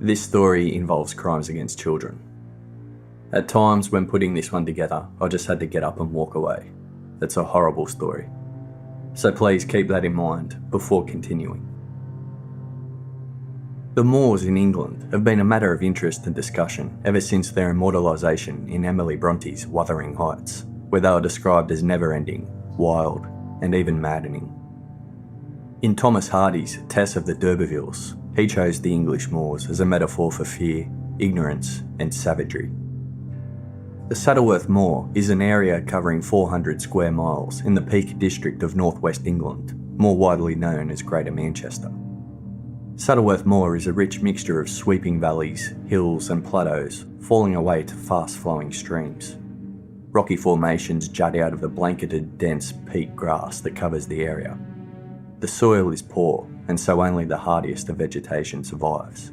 This story involves crimes against children. At times when putting this one together, I just had to get up and walk away. It's a horrible story. So please keep that in mind before continuing. The Moors in England have been a matter of interest and discussion ever since their immortalisation in Emily Bronte's Wuthering Heights, where they are described as never-ending, wild, and even maddening. In Thomas Hardy's Tess of the D'Urbervilles, he chose the English Moors as a metaphor for fear, ignorance, and savagery. The Saddleworth Moor is an area covering 400 square miles in the Peak District of northwest England, more widely known as Greater Manchester. Saddleworth Moor is a rich mixture of sweeping valleys, hills and plateaus, falling away to fast-flowing streams. Rocky formations jut out of the blanketed, dense peat grass that covers the area. The soil is poor, and so only the hardiest of vegetation survives.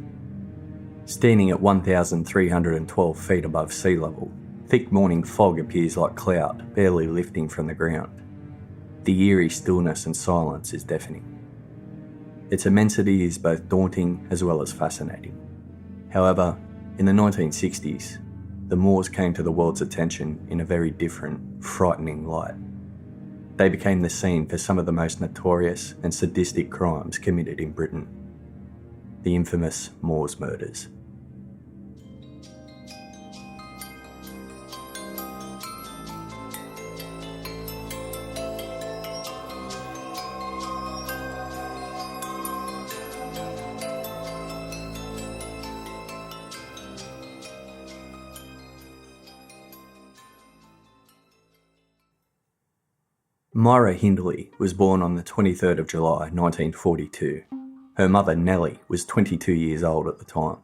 Standing at 1,312 feet above sea level, thick morning fog appears like cloud barely lifting from the ground. The eerie stillness and silence is deafening. Its immensity is both daunting as well as fascinating. However, in the 1960s, the Moors came to the world's attention in a very different, frightening light. They became the scene for some of the most notorious and sadistic crimes committed in Britain. The infamous Moors murders. Myra Hindley was born on the 23rd of July 1942. Her mother Nellie was 22 years old at the time.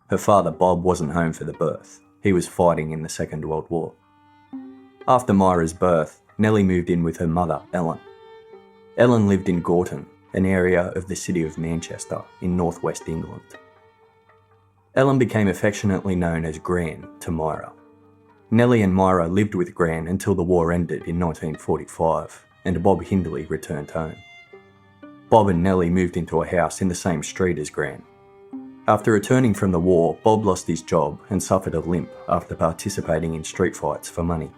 Her father Bob wasn't home for the birth. He was fighting in the Second World War. After Myra's birth, Nellie moved in with her mother Ellen. Ellen lived in Gorton, an area of the city of Manchester in northwest England. Ellen became affectionately known as Gran to Myra. Nellie and Myra lived with Gran until the war ended in 1945 and Bob Hindley returned home. Bob and Nellie moved into a house in the same street as Gran. After returning from the war, Bob lost his job and suffered a limp after participating in street fights for money.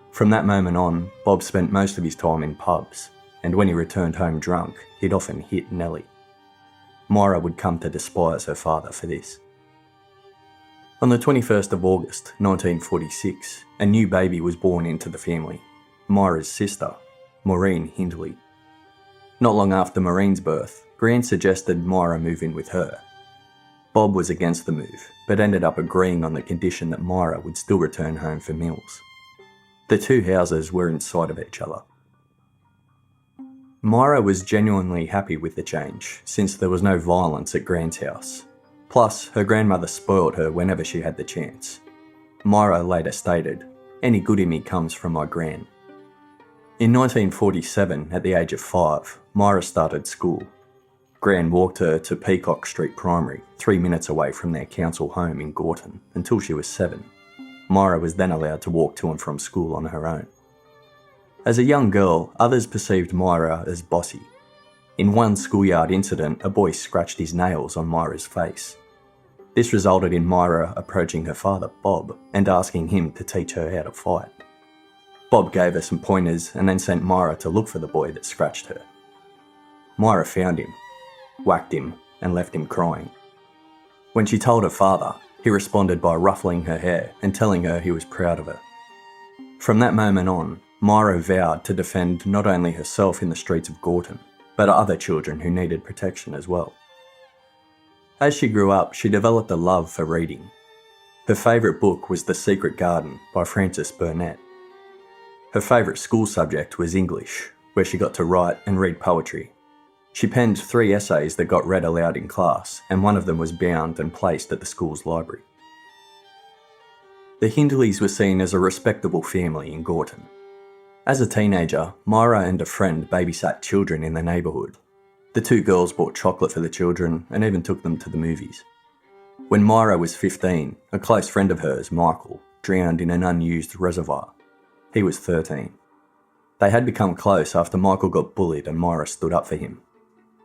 From that moment on, Bob spent most of his time in pubs, and when he returned home drunk, he'd often hit Nellie. Myra would come to despise her father for this. On the 21st of August 1946, a new baby was born into the family, Myra's sister, Maureen Hindley. Not long after Maureen's birth, Gran suggested Myra move in with her. Bob was against the move, but ended up agreeing on the condition that Myra would still return home for meals. The two houses were in sight of each other. Myra was genuinely happy with the change, since there was no violence at Gran's house. Plus, her grandmother spoiled her whenever she had the chance. Myra later stated, "Any good in me comes from my gran." In 1947, at the age of 5, Myra started school. Gran walked her to Peacock Street Primary, 3 minutes away from their council home in Gorton, until she was 7. Myra was then allowed to walk to and from school on her own. As a young girl, others perceived Myra as bossy. In one schoolyard incident, a boy scratched his nails on Myra's face. This resulted in Myra approaching her father, Bob, and asking him to teach her how to fight. Bob gave her some pointers and then sent Myra to look for the boy that scratched her. Myra found him, whacked him, and left him crying. When she told her father, he responded by ruffling her hair and telling her he was proud of her. From that moment on, Myra vowed to defend not only herself in the streets of Gorton, but other children who needed protection as well. As she grew up, she developed a love for reading. Her favourite book was The Secret Garden by Frances Burnett. Her favourite school subject was English, where she got to write and read poetry. She penned 3 essays that got read aloud in class, and one of them was bound and placed at the school's library. The Hindleys were seen as a respectable family in Gorton. As a teenager, Myra and a friend babysat children in the neighbourhood. The two girls bought chocolate for the children and even took them to the movies. When Myra was 15, a close friend of hers, Michael, drowned in an unused reservoir. He was 13. They had become close after Michael got bullied and Myra stood up for him.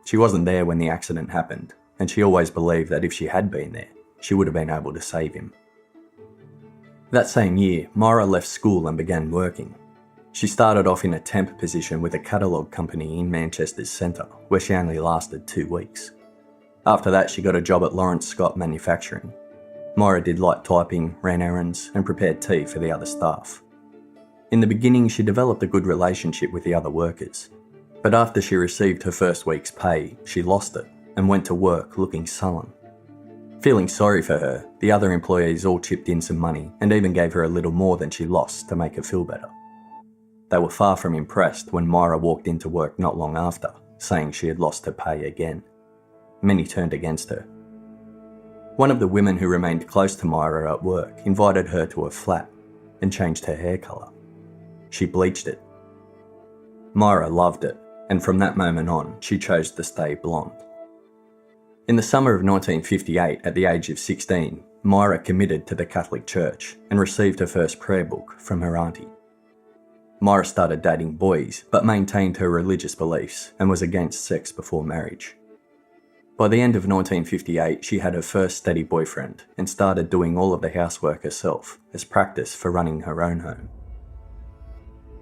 She wasn't there when the accident happened, and she always believed that if she had been there, she would have been able to save him. That same year, Myra left school and began working. She started off in a temp position with a catalogue company in Manchester's centre, where she only lasted 2 weeks. After that, she got a job at Lawrence Scott Manufacturing. Myra did light typing, ran errands, and prepared tea for the other staff. In the beginning, she developed a good relationship with the other workers, but after she received her first week's pay, she lost it and went to work looking sullen. Feeling sorry for her, the other employees all chipped in some money and even gave her a little more than she lost to make her feel better. They were far from impressed when Myra walked into work not long after, saying she had lost her pay again. Many turned against her. One of the women who remained close to Myra at work invited her to her flat and changed her hair colour. She bleached it. Myra loved it, and from that moment on, she chose to stay blonde. In the summer of 1958, at the age of 16, Myra committed to the Catholic Church and received her first prayer book from her auntie. Myra started dating boys, but maintained her religious beliefs and was against sex before marriage. By the end of 1958, she had her first steady boyfriend and started doing all of the housework herself as practice for running her own home.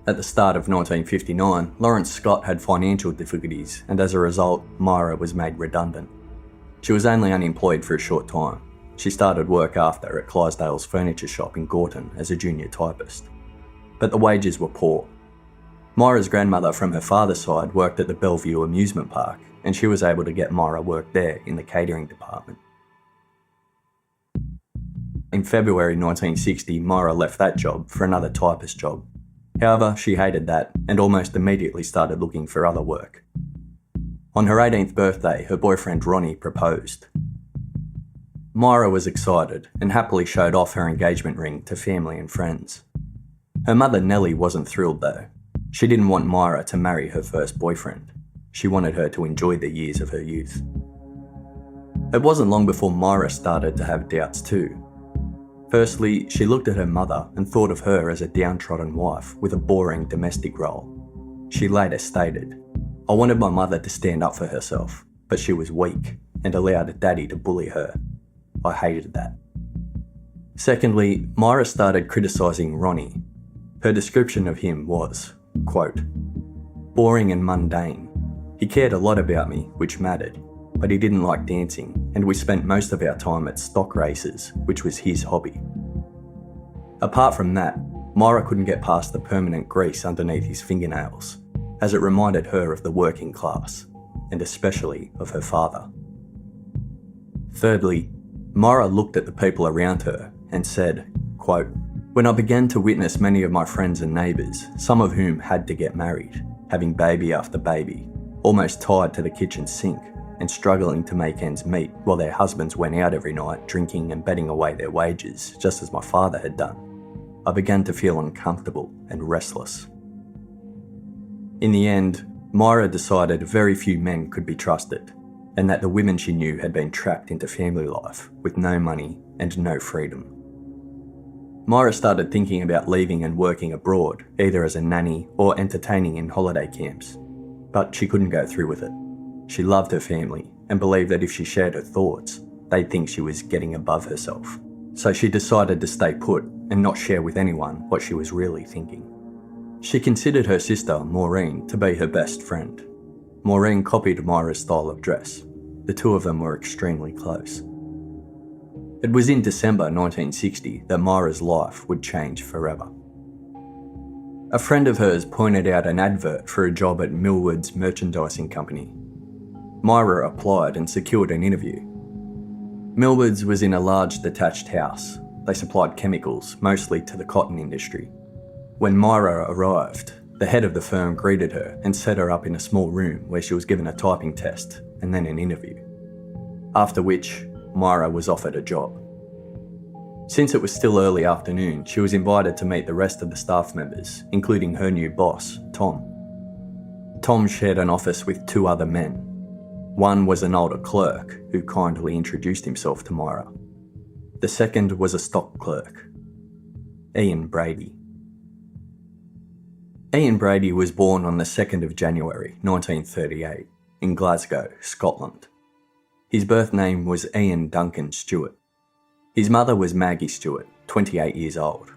At the start of 1959, Lawrence Scott had financial difficulties, and as a result, Myra was made redundant. She was only unemployed for a short time. She started work after at Clydesdale's furniture shop in Gorton as a junior typist. But the wages were poor. Myra's grandmother from her father's side worked at the Bellevue amusement park, and she was able to get Myra work there in the catering department. In February 1960, Myra left that job for another typist job. However, she hated that and almost immediately started looking for other work. On her 18th birthday, her boyfriend Ronnie proposed. Myra was excited and happily showed off her engagement ring to family and friends. Her mother Nellie wasn't thrilled though. She didn't want Myra to marry her first boyfriend. She wanted her to enjoy the years of her youth. It wasn't long before Myra started to have doubts too. Firstly, she looked at her mother and thought of her as a downtrodden wife with a boring domestic role. She later stated, "I wanted my mother to stand up for herself, but she was weak and allowed Daddy to bully her. I hated that." Secondly, Myra started criticising Ronnie. Her description of him was, quote, "boring and mundane. He cared a lot about me, which mattered, but he didn't like dancing, and we spent most of our time at stock races, which was his hobby." Apart from that, Myra couldn't get past the permanent grease underneath his fingernails, as it reminded her of the working class, and especially of her father. Thirdly, Myra looked at the people around her and said, quote, "When I began to witness many of my friends and neighbours, some of whom had to get married, having baby after baby, almost tied to the kitchen sink, and struggling to make ends meet while their husbands went out every night drinking and betting away their wages, just as my father had done, I began to feel uncomfortable and restless." In the end, Myra decided very few men could be trusted, and that the women she knew had been trapped into family life with no money and no freedom. Myra started thinking about leaving and working abroad, either as a nanny or entertaining in holiday camps, but she couldn't go through with it. She loved her family and believed that if she shared her thoughts, they'd think she was getting above herself. So she decided to stay put and not share with anyone what she was really thinking. She considered her sister, Maureen, to be her best friend. Maureen copied Myra's style of dress. The two of them were extremely close. It was in December 1960 that Myra's life would change forever. A friend of hers pointed out an advert for a job at Millward's Merchandising Company. Myra applied and secured an interview. Millward's was in a large detached house. They supplied chemicals, mostly to the cotton industry. When Myra arrived, the head of the firm greeted her and set her up in a small room where she was given a typing test and then an interview. After which, Myra was offered a job. Since it was still early afternoon, she was invited to meet the rest of the staff members, including her new boss, Tom. Tom shared an office with two other men. One was an older clerk who kindly introduced himself to Myra. The second was a stock clerk, Ian Brady. Ian Brady was born on the 2nd of January 1938 in Glasgow, Scotland. His birth name was Ian Duncan Stewart. His mother was Maggie Stewart, 28 years old.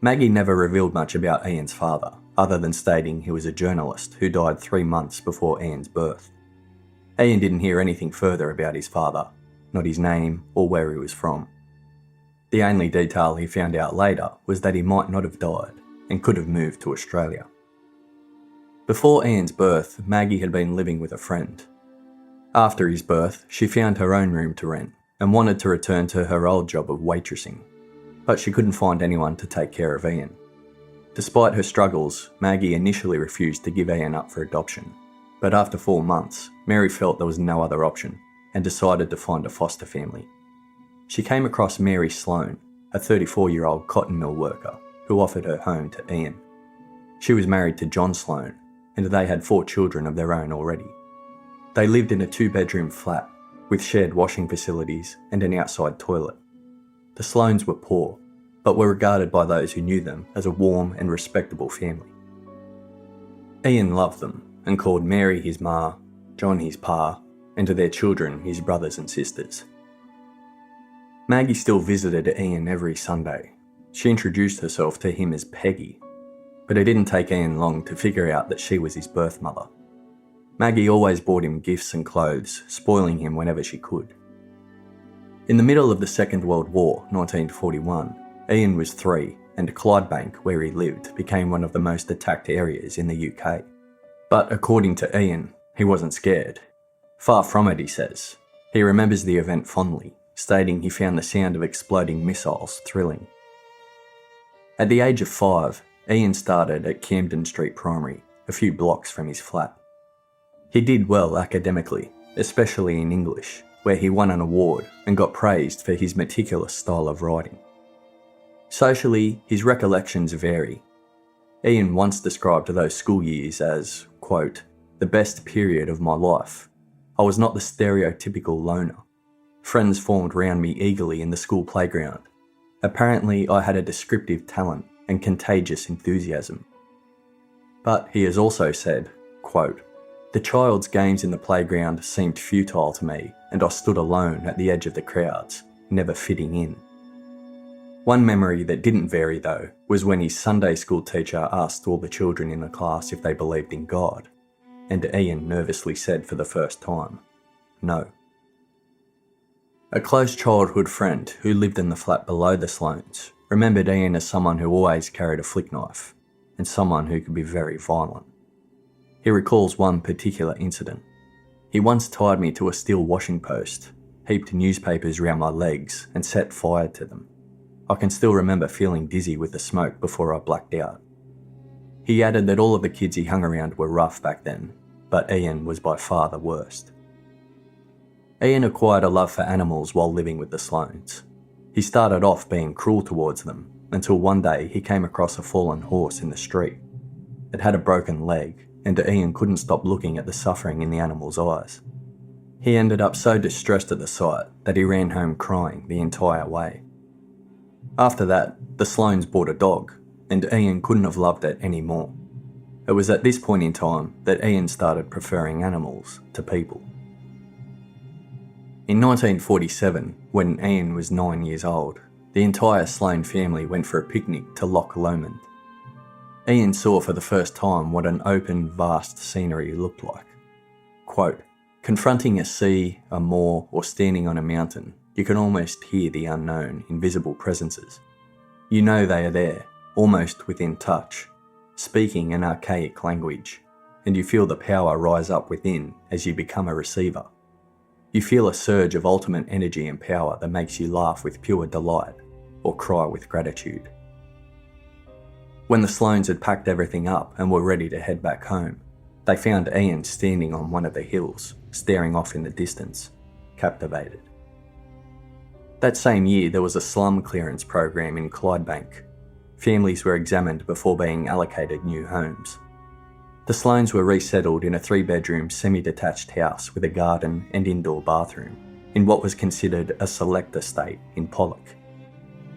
Maggie never revealed much about Ian's father, other than stating he was a journalist who died 3 months before Ian's birth. Ian didn't hear anything further about his father, not his name or where he was from. The only detail he found out later was that he might not have died and could have moved to Australia. Before Ian's birth, Maggie had been living with a friend. After his birth, she found her own room to rent and wanted to return to her old job of waitressing, but she couldn't find anyone to take care of Ian. Despite her struggles, Maggie initially refused to give Ian up for adoption, but after 4 months, Mary felt there was no other option and decided to find a foster family. She came across Mary Sloane, a 34-year-old cotton mill worker, who offered her home to Ian. She was married to John Sloane, and they had 4 children of their own already. They lived in a 2-bedroom flat with shared washing facilities and an outside toilet. The Sloanes were poor, but were regarded by those who knew them as a warm and respectable family. Ian loved them and called Mary his ma, John his pa, and to their children his brothers and sisters. Maggie still visited Ian every Sunday. She introduced herself to him as Peggy, but it didn't take Ian long to figure out that she was his birth mother. Maggie always bought him gifts and clothes, spoiling him whenever she could. In the middle of the Second World War, 1941, Ian was 3, and Kilbride, where he lived, became one of the most attacked areas in the UK. But according to Ian, he wasn't scared. Far from it, he says. He remembers the event fondly, stating he found the sound of exploding missiles thrilling. At the age of 5, Ian started at Camden Street Primary, a few blocks from his flat. He did well academically, especially in English, where he won an award and got praised for his meticulous style of writing. Socially, his recollections vary. Ian once described those school years as, quote, "the best period of my life. I was not the stereotypical loner. Friends formed round me eagerly in the school playground. Apparently, I had a descriptive talent and contagious enthusiasm." But he has also said, quote, "The child's games in the playground seemed futile to me, and I stood alone at the edge of the crowds, never fitting in." One memory that didn't vary, though, was when his Sunday school teacher asked all the children in the class if they believed in God, and Ian nervously said for the first time, no. A close childhood friend who lived in the flat below the Sloanes remembered Ian as someone who always carried a flick knife, and someone who could be very violent. He recalls one particular incident. "He once tied me to a steel washing post, heaped newspapers round my legs, and set fire to them. I can still remember feeling dizzy with the smoke before I blacked out." He added that all of the kids he hung around were rough back then, but Ian was by far the worst. Ian acquired a love for animals while living with the Sloanes. He started off being cruel towards them, until one day he came across a fallen horse in the street. It had a broken leg, and Ian couldn't stop looking at the suffering in the animal's eyes. He ended up so distressed at the sight that he ran home crying the entire way. After that, the Sloanes bought a dog, and Ian couldn't have loved it any more. It was at this point in time that Ian started preferring animals to people. In 1947, when Ian was 9 years old, the entire Sloane family went for a picnic to Loch Lomond. Ian saw for the first time what an open, vast scenery looked like. Quote, "Confronting a sea, a moor, or standing on a mountain, you can almost hear the unknown, invisible presences. You know they are there, almost within touch, speaking an archaic language, and you feel the power rise up within as you become a receiver. You feel a surge of ultimate energy and power that makes you laugh with pure delight or cry with gratitude." When the Sloanes had packed everything up and were ready to head back home, they found Ian standing on one of the hills, staring off in the distance, captivated. That same year, there was a slum clearance program in Kilbride. Families were examined before being allocated new homes. The Sloanes were resettled in a 3-bedroom semi-detached house with a garden and indoor bathroom in what was considered a select estate in Pollock.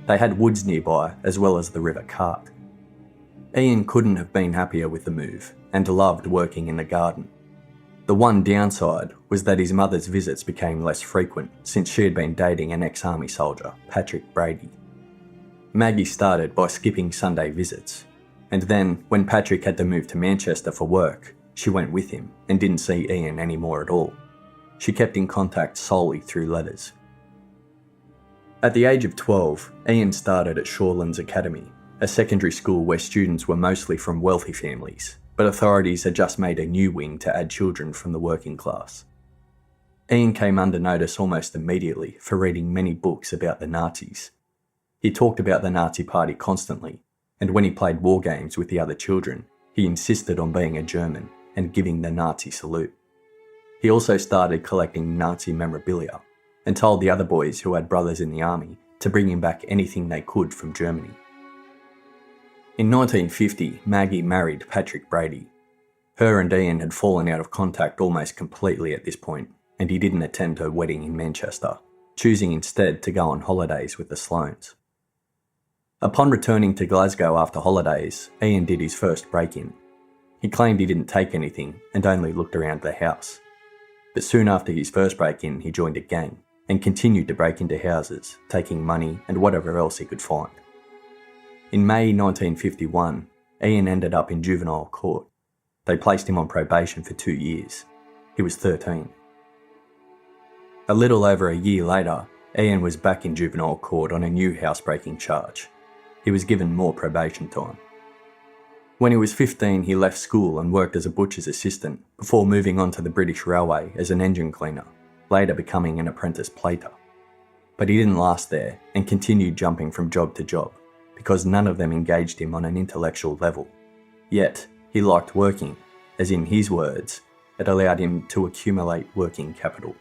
They had woods nearby as well as the River Cart. Ian couldn't have been happier with the move and loved working in the garden. The one downside was that his mother's visits became less frequent since she had been dating an ex-army soldier, Patrick Brady. Maggie started by skipping Sunday visits, and then, when Patrick had to move to Manchester for work, she went with him and didn't see Ian anymore at all. She kept in contact solely through letters. At the age of 12, Ian started at Shorelands Academy, a secondary school where students were mostly from wealthy families, but authorities had just made a new wing to add children from the working class. Ian came under notice almost immediately for reading many books about the Nazis. He talked about the Nazi Party constantly, and when he played war games with the other children, he insisted on being a German and giving the Nazi salute. He also started collecting Nazi memorabilia and told the other boys who had brothers in the army to bring him back anything they could from Germany. In 1950, Maggie married Patrick Brady. Her and Ian had fallen out of contact almost completely at this point, and he didn't attend her wedding in Manchester, choosing instead to go on holidays with the Sloanes. Upon returning to Glasgow after holidays, Ian did his first break-in. He claimed he didn't take anything and only looked around the house. But soon after his first break-in, he joined a gang and continued to break into houses, taking money and whatever else he could find. In May 1951, Ian ended up in juvenile court. They placed him on probation for 2 years. He was 13. A little over a year later, Ian was back in juvenile court on a new housebreaking charge. He was given more probation time. When he was 15, he left school and worked as a butcher's assistant before moving on to the British Railway as an engine cleaner, later becoming an apprentice plater. But he didn't last there and continued jumping from job to job because none of them engaged him on an intellectual level. Yet, he liked working, as in his words, it allowed him to accumulate working capital.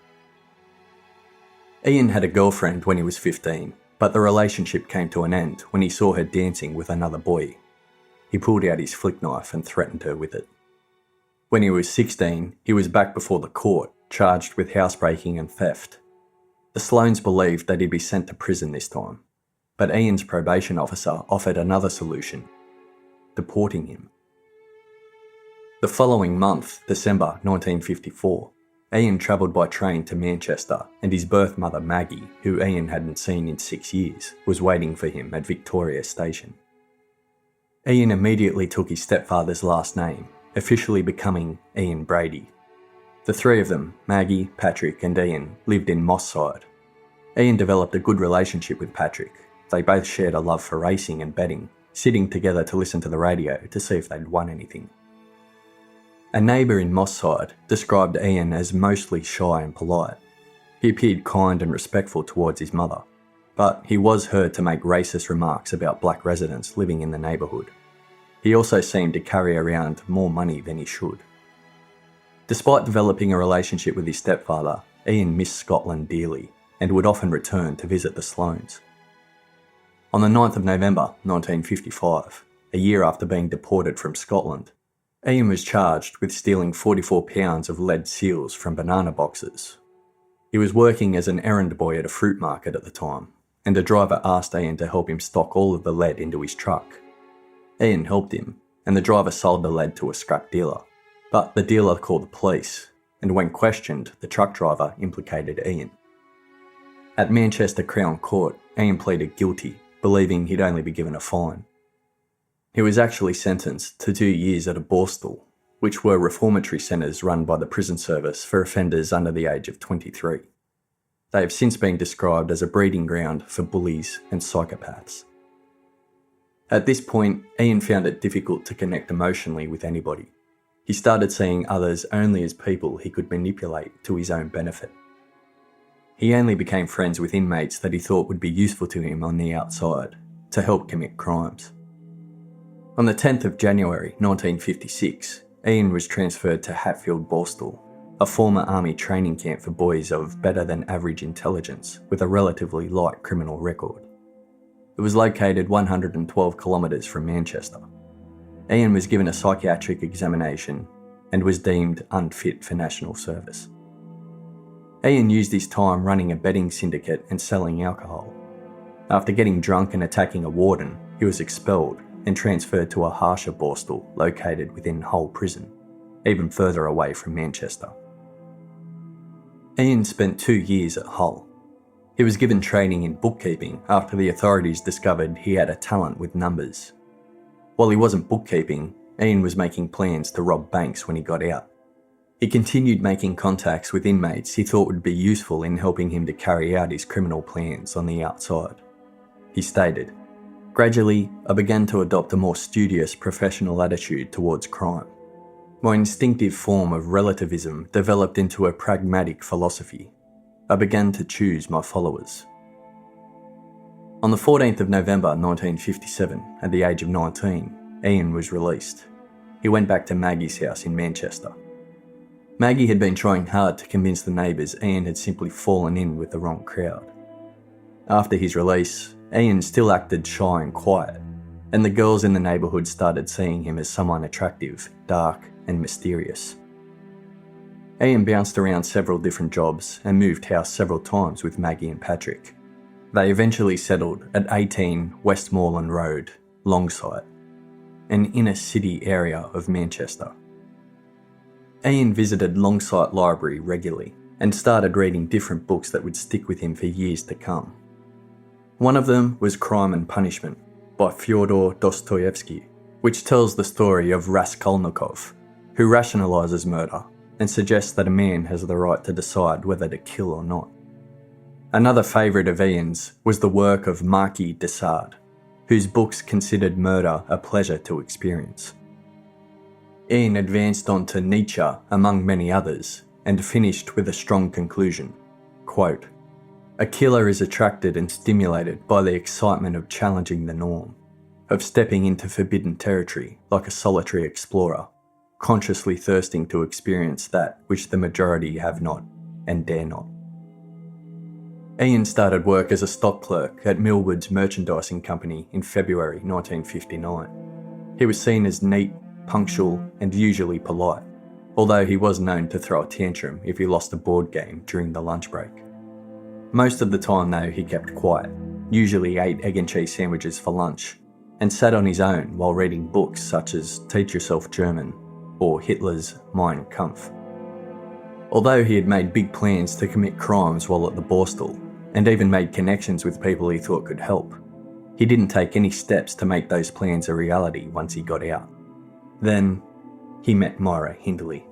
Ian had a girlfriend when he was 15, but the relationship came to an end when he saw her dancing with another boy. He pulled out his flick knife and threatened her with it. When he was 16, he was back before the court, charged with housebreaking and theft. The Sloanes believed that he'd be sent to prison this time, but Ian's probation officer offered another solution: deporting him. The following month, December 1954, Ian travelled by train to Manchester, and his birth mother Maggie, who Ian hadn't seen in 6 years, was waiting for him at Victoria Station. Ian immediately took his stepfather's last name, officially becoming Ian Brady. The three of them, Maggie, Patrick and Ian, lived in Moss Side. Ian developed a good relationship with Patrick. They both shared a love for racing and betting, sitting together to listen to the radio to see if they'd won anything. A neighbour in Moss Side described Ian as mostly shy and polite. He appeared kind and respectful towards his mother, but he was heard to make racist remarks about black residents living in the neighbourhood. He also seemed to carry around more money than he should. Despite developing a relationship with his stepfather, Ian missed Scotland dearly and would often return to visit the Sloanes. On the 9th of November 1955, a year after being deported from Scotland, Ian was charged with stealing 44 pounds of lead seals from banana boxes. He was working as an errand boy at a fruit market at the time, and a driver asked Ian to help him stock all of the lead into his truck. Ian helped him, and the driver sold the lead to a scrap dealer. But the dealer called the police, and when questioned, the truck driver implicated Ian. At Manchester Crown Court, Ian pleaded guilty, believing he'd only be given a fine. He was actually sentenced to 2 years at a borstal, which were reformatory centres run by the prison service for offenders under the age of 23. They have since been described as a breeding ground for bullies and psychopaths. At this point, Ian found it difficult to connect emotionally with anybody. He started seeing others only as people he could manipulate to his own benefit. He only became friends with inmates that he thought would be useful to him on the outside, to help commit crimes. On the 10th of January 1956, Ian was transferred to Hatfield Borstal, a former army training camp for boys of better than average intelligence with a relatively light criminal record. It was located 112 kilometres from Manchester. Ian was given a psychiatric examination and was deemed unfit for national service. Ian used his time running a betting syndicate and selling alcohol. After getting drunk and attacking a warden, he was expelled and transferred to a harsher borstal located within Hull Prison, even further away from Manchester. Ian spent 2 years at Hull. He was given training in bookkeeping after the authorities discovered he had a talent with numbers. While he wasn't bookkeeping, Ian was making plans to rob banks when he got out. He continued making contacts with inmates he thought would be useful in helping him to carry out his criminal plans on the outside. He stated, "Gradually, I began to adopt a more studious professional attitude towards crime. My instinctive form of relativism developed into a pragmatic philosophy. I began to choose my followers." On the 14th of November 1957, at the age of 19, Ian was released. He went back to Maggie's house in Manchester. Maggie had been trying hard to convince the neighbours Ian had simply fallen in with the wrong crowd. After his release, Ian still acted shy and quiet, and the girls in the neighbourhood started seeing him as someone attractive, dark, and mysterious. Ian bounced around several different jobs and moved house several times with Maggie and Patrick. They eventually settled at 18 Westmoreland Road, Longsight, an inner city area of Manchester. Ian visited Longsight Library regularly and started reading different books that would stick with him for years to come. One of them was Crime and Punishment by Fyodor Dostoevsky, which tells the story of Raskolnikov, who rationalises murder and suggests that a man has the right to decide whether to kill or not. Another favourite of Ian's was the work of Marquis de Sade, whose books considered murder a pleasure to experience. Ian advanced on to Nietzsche, among many others, and finished with a strong conclusion, quote, "A killer is attracted and stimulated by the excitement of challenging the norm, of stepping into forbidden territory like a solitary explorer, consciously thirsting to experience that which the majority have not and dare not." Ian started work as a stock clerk at Millward's Merchandising Company in February 1959. He was seen as neat, punctual, and usually polite, although he was known to throw a tantrum if he lost a board game during the lunch break. Most of the time though, he kept quiet, usually ate egg and cheese sandwiches for lunch, and sat on his own while reading books such as Teach Yourself German or Hitler's Mein Kampf. Although he had made big plans to commit crimes while at the Borstal, and even made connections with people he thought could help, he didn't take any steps to make those plans a reality once he got out. Then, he met Myra Hindley.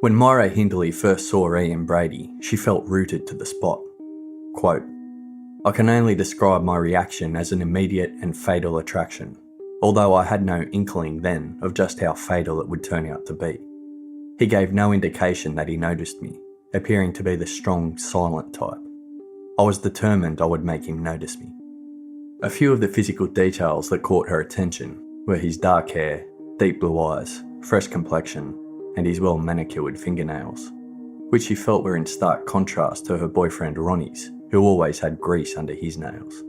When Myra Hindley first saw Ian Brady, she felt rooted to the spot. Quote, "I can only describe my reaction as an immediate and fatal attraction, although I had no inkling then of just how fatal it would turn out to be. He gave no indication that he noticed me, appearing to be the strong, silent type. I was determined I would make him notice me." A few of the physical details that caught her attention were his dark hair, deep blue eyes, fresh complexion, and his well-manicured fingernails, which she felt were in stark contrast to her boyfriend Ronnie's, who always had grease under his nails.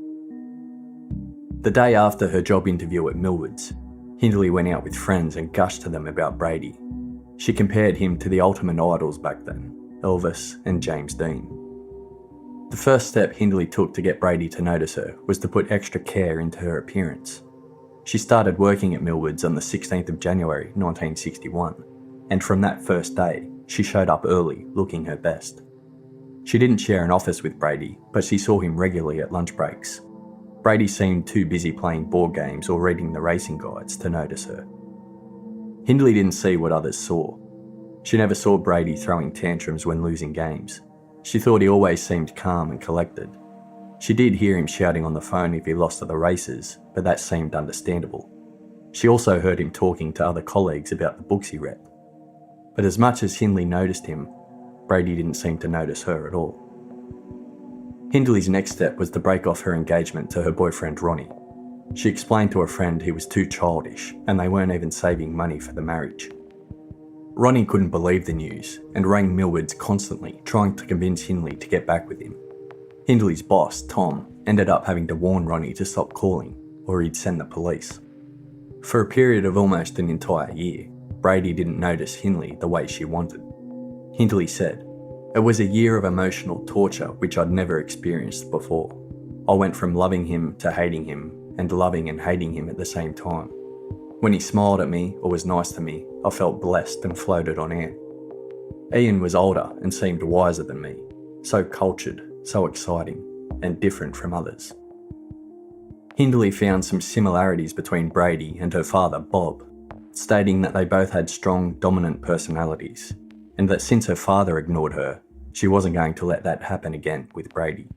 The day after her job interview at Millward's, Hindley went out with friends and gushed to them about Brady. She compared him to the ultimate idols back then, Elvis and James Dean. The first step Hindley took to get Brady to notice her was to put extra care into her appearance. She started working at Millward's on the 16th of January 1961, and from that first day, she showed up early, looking her best. She didn't share an office with Brady, but she saw him regularly at lunch breaks. Brady seemed too busy playing board games or reading the racing guides to notice her. Hindley didn't see what others saw. She never saw Brady throwing tantrums when losing games. She thought he always seemed calm and collected. She did hear him shouting on the phone if he lost at the races, but that seemed understandable. She also heard him talking to other colleagues about the books he read. But as much as Hindley noticed him, Brady didn't seem to notice her at all. Hindley's next step was to break off her engagement to her boyfriend Ronnie. She explained to a friend he was too childish and they weren't even saving money for the marriage. Ronnie couldn't believe the news and rang Millward's constantly, trying to convince Hindley to get back with him. Hindley's boss, Tom, ended up having to warn Ronnie to stop calling or he'd send the police. For a period of almost an entire year, Brady didn't notice Hindley the way she wanted. Hindley said, "It was a year of emotional torture which I'd never experienced before. I went from loving him to hating him and loving and hating him at the same time. When he smiled at me or was nice to me, I felt blessed and floated on air. Ian was older and seemed wiser than me, so cultured, so exciting, and different from others. Hindley found some similarities between Brady and her father, Bob, stating that they both had strong, dominant personalities, and that since her father ignored her, she wasn't going to let that happen again with Brady.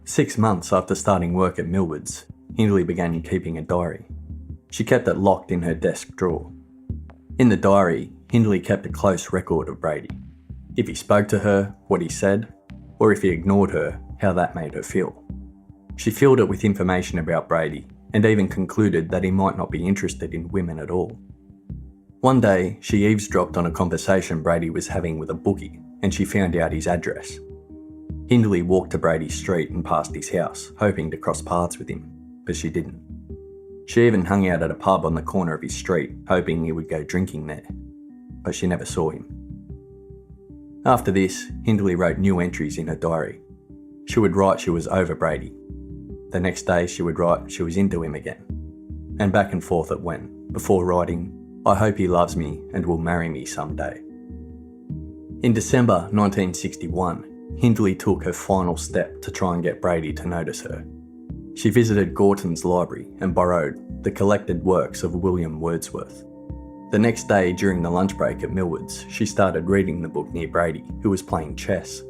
6 months after starting work at Millwoods, Hindley began keeping a diary. She kept it locked in her desk drawer. In the diary, Hindley kept a close record of Brady. If he spoke to her, what he said, or if he ignored her, how that made her feel. She filled it with information about Brady and even concluded that he might not be interested in women at all. One day, she eavesdropped on a conversation Brady was having with a bookie and she found out his address. Hindley walked to Brady's street and past his house, hoping to cross paths with him, but she didn't. She even hung out at a pub on the corner of his street, hoping he would go drinking there, but she never saw him. After this, Hindley wrote new entries in her diary. She would write she was over Brady. The next day she would write she was into him again. And back and forth it went, before writing, "I hope he loves me and will marry me someday." In December 1961, Hindley took her final step to try and get Brady to notice her. She visited Gorton's library and borrowed the collected works of William Wordsworth. The next day during the lunch break at Millwoods, she started reading the book near Brady, who was playing chess.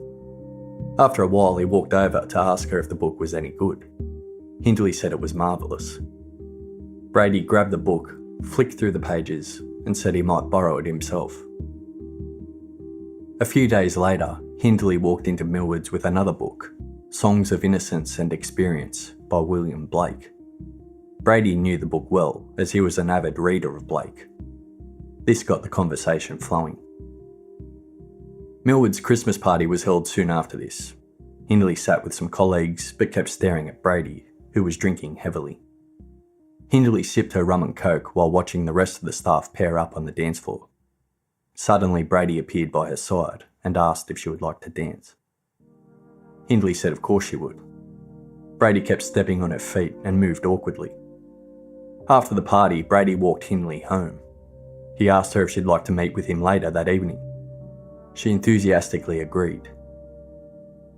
After a while, he walked over to ask her if the book was any good. Hindley said it was marvellous. Brady grabbed the book, flicked through the pages, and said he might borrow it himself. A few days later, Hindley walked into Millwoods with another book, Songs of Innocence and Experience by William Blake. Brady knew the book well, as he was an avid reader of Blake. This got the conversation flowing. Millwood's Christmas party was held soon after this. Hindley sat with some colleagues, but kept staring at Brady, who was drinking heavily. Hindley sipped her rum and coke while watching the rest of the staff pair up on the dance floor. Suddenly, Brady appeared by her side and asked if she would like to dance. Hindley said of course she would. Brady kept stepping on her feet and moved awkwardly. After the party, Brady walked Hindley home. He asked her if she'd like to meet with him later that evening. She enthusiastically agreed.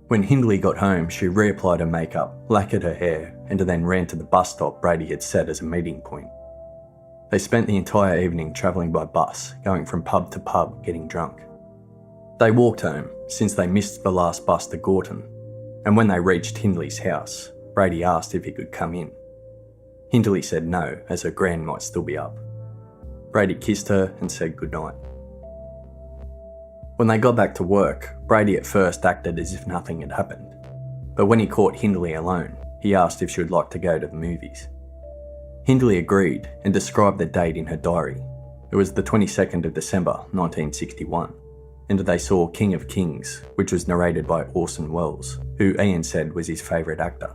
When Hindley got home, she reapplied her makeup, lacquered her hair, and then ran to the bus stop Brady had set as a meeting point. They spent the entire evening travelling by bus, going from pub to pub, getting drunk. They walked home, since they missed the last bus to Gorton, and when they reached Hindley's house, Brady asked if he could come in. Hindley said no, as her gran might still be up. Brady kissed her and said goodnight. When they got back to work, Brady at first acted as if nothing had happened, but when he caught Hindley alone, he asked if she would like to go to the movies. Hindley agreed and described the date in her diary. It was the 22nd of December 1961, and they saw King of Kings, which was narrated by Orson Welles, who Ian said was his favourite actor.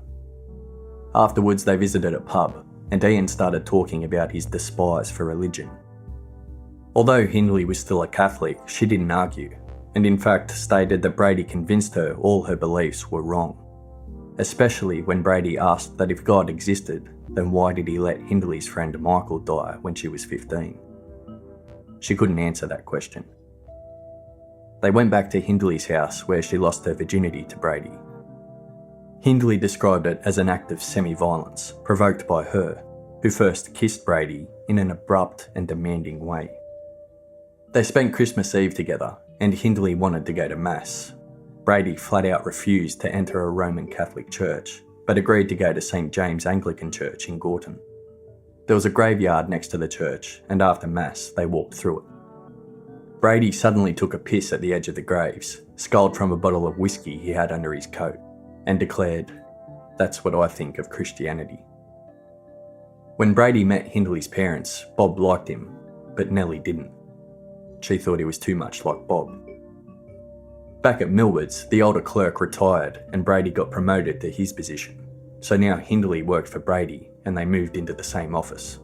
Afterwards they visited a pub, and Ian started talking about his despise for religion. Although Hindley was still a Catholic, she didn't argue, and in fact stated that Brady convinced her all her beliefs were wrong. Especially when Brady asked that if God existed, then why did he let Hindley's friend Michael die when she was 15? She couldn't answer that question. They went back to Hindley's house where she lost her virginity to Brady. Hindley described it as an act of semi-violence provoked by her, who first kissed Brady in an abrupt and demanding way. They spent Christmas Eve together, and Hindley wanted to go to Mass. Brady flat out refused to enter a Roman Catholic church, but agreed to go to St. James Anglican Church in Gorton. There was a graveyard next to the church, and after Mass, they walked through it. Brady suddenly took a piss at the edge of the graves, sculled from a bottle of whiskey he had under his coat, and declared, "That's what I think of Christianity." When Brady met Hindley's parents, Bob liked him, but Nellie didn't. She thought he was too much like Bob. Back at Millwoods, the older clerk retired and Brady got promoted to his position, so now Hindley worked for Brady and they moved into the same office.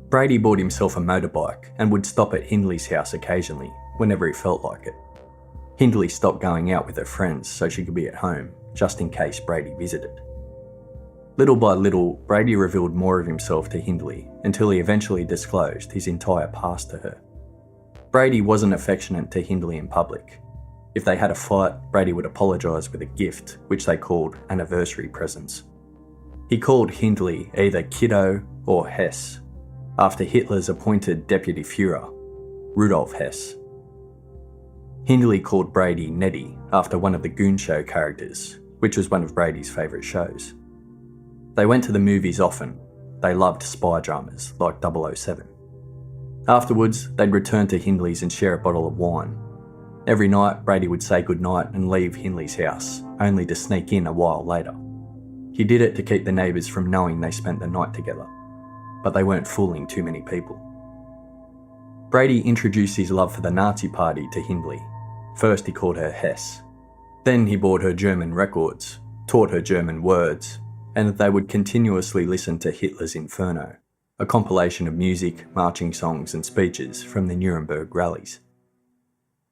Brady bought himself a motorbike and would stop at Hindley's house occasionally, whenever he felt like it. Hindley stopped going out with her friends so she could be at home, just in case Brady visited. Little by little, Brady revealed more of himself to Hindley until he eventually disclosed his entire past to her. Brady wasn't affectionate to Hindley in public. If they had a fight, Brady would apologise with a gift, which they called anniversary presents. He called Hindley either Kiddo or Hess, after Hitler's appointed deputy Führer, Rudolf Hess. Hindley called Brady Neddy after one of the Goon Show characters, which was one of Brady's favourite shows. They went to the movies often. They loved spy dramas like 007. Afterwards, they'd return to Hindley's and share a bottle of wine. Every night, Brady would say goodnight and leave Hindley's house, only to sneak in a while later. He did it to keep the neighbours from knowing they spent the night together, but they weren't fooling too many people. Brady introduced his love for the Nazi Party to Hindley. First he called her Hess. Then he bought her German records, taught her German words, and they would continuously listen to Hitler's Inferno, a compilation of music, marching songs and speeches from the Nuremberg rallies.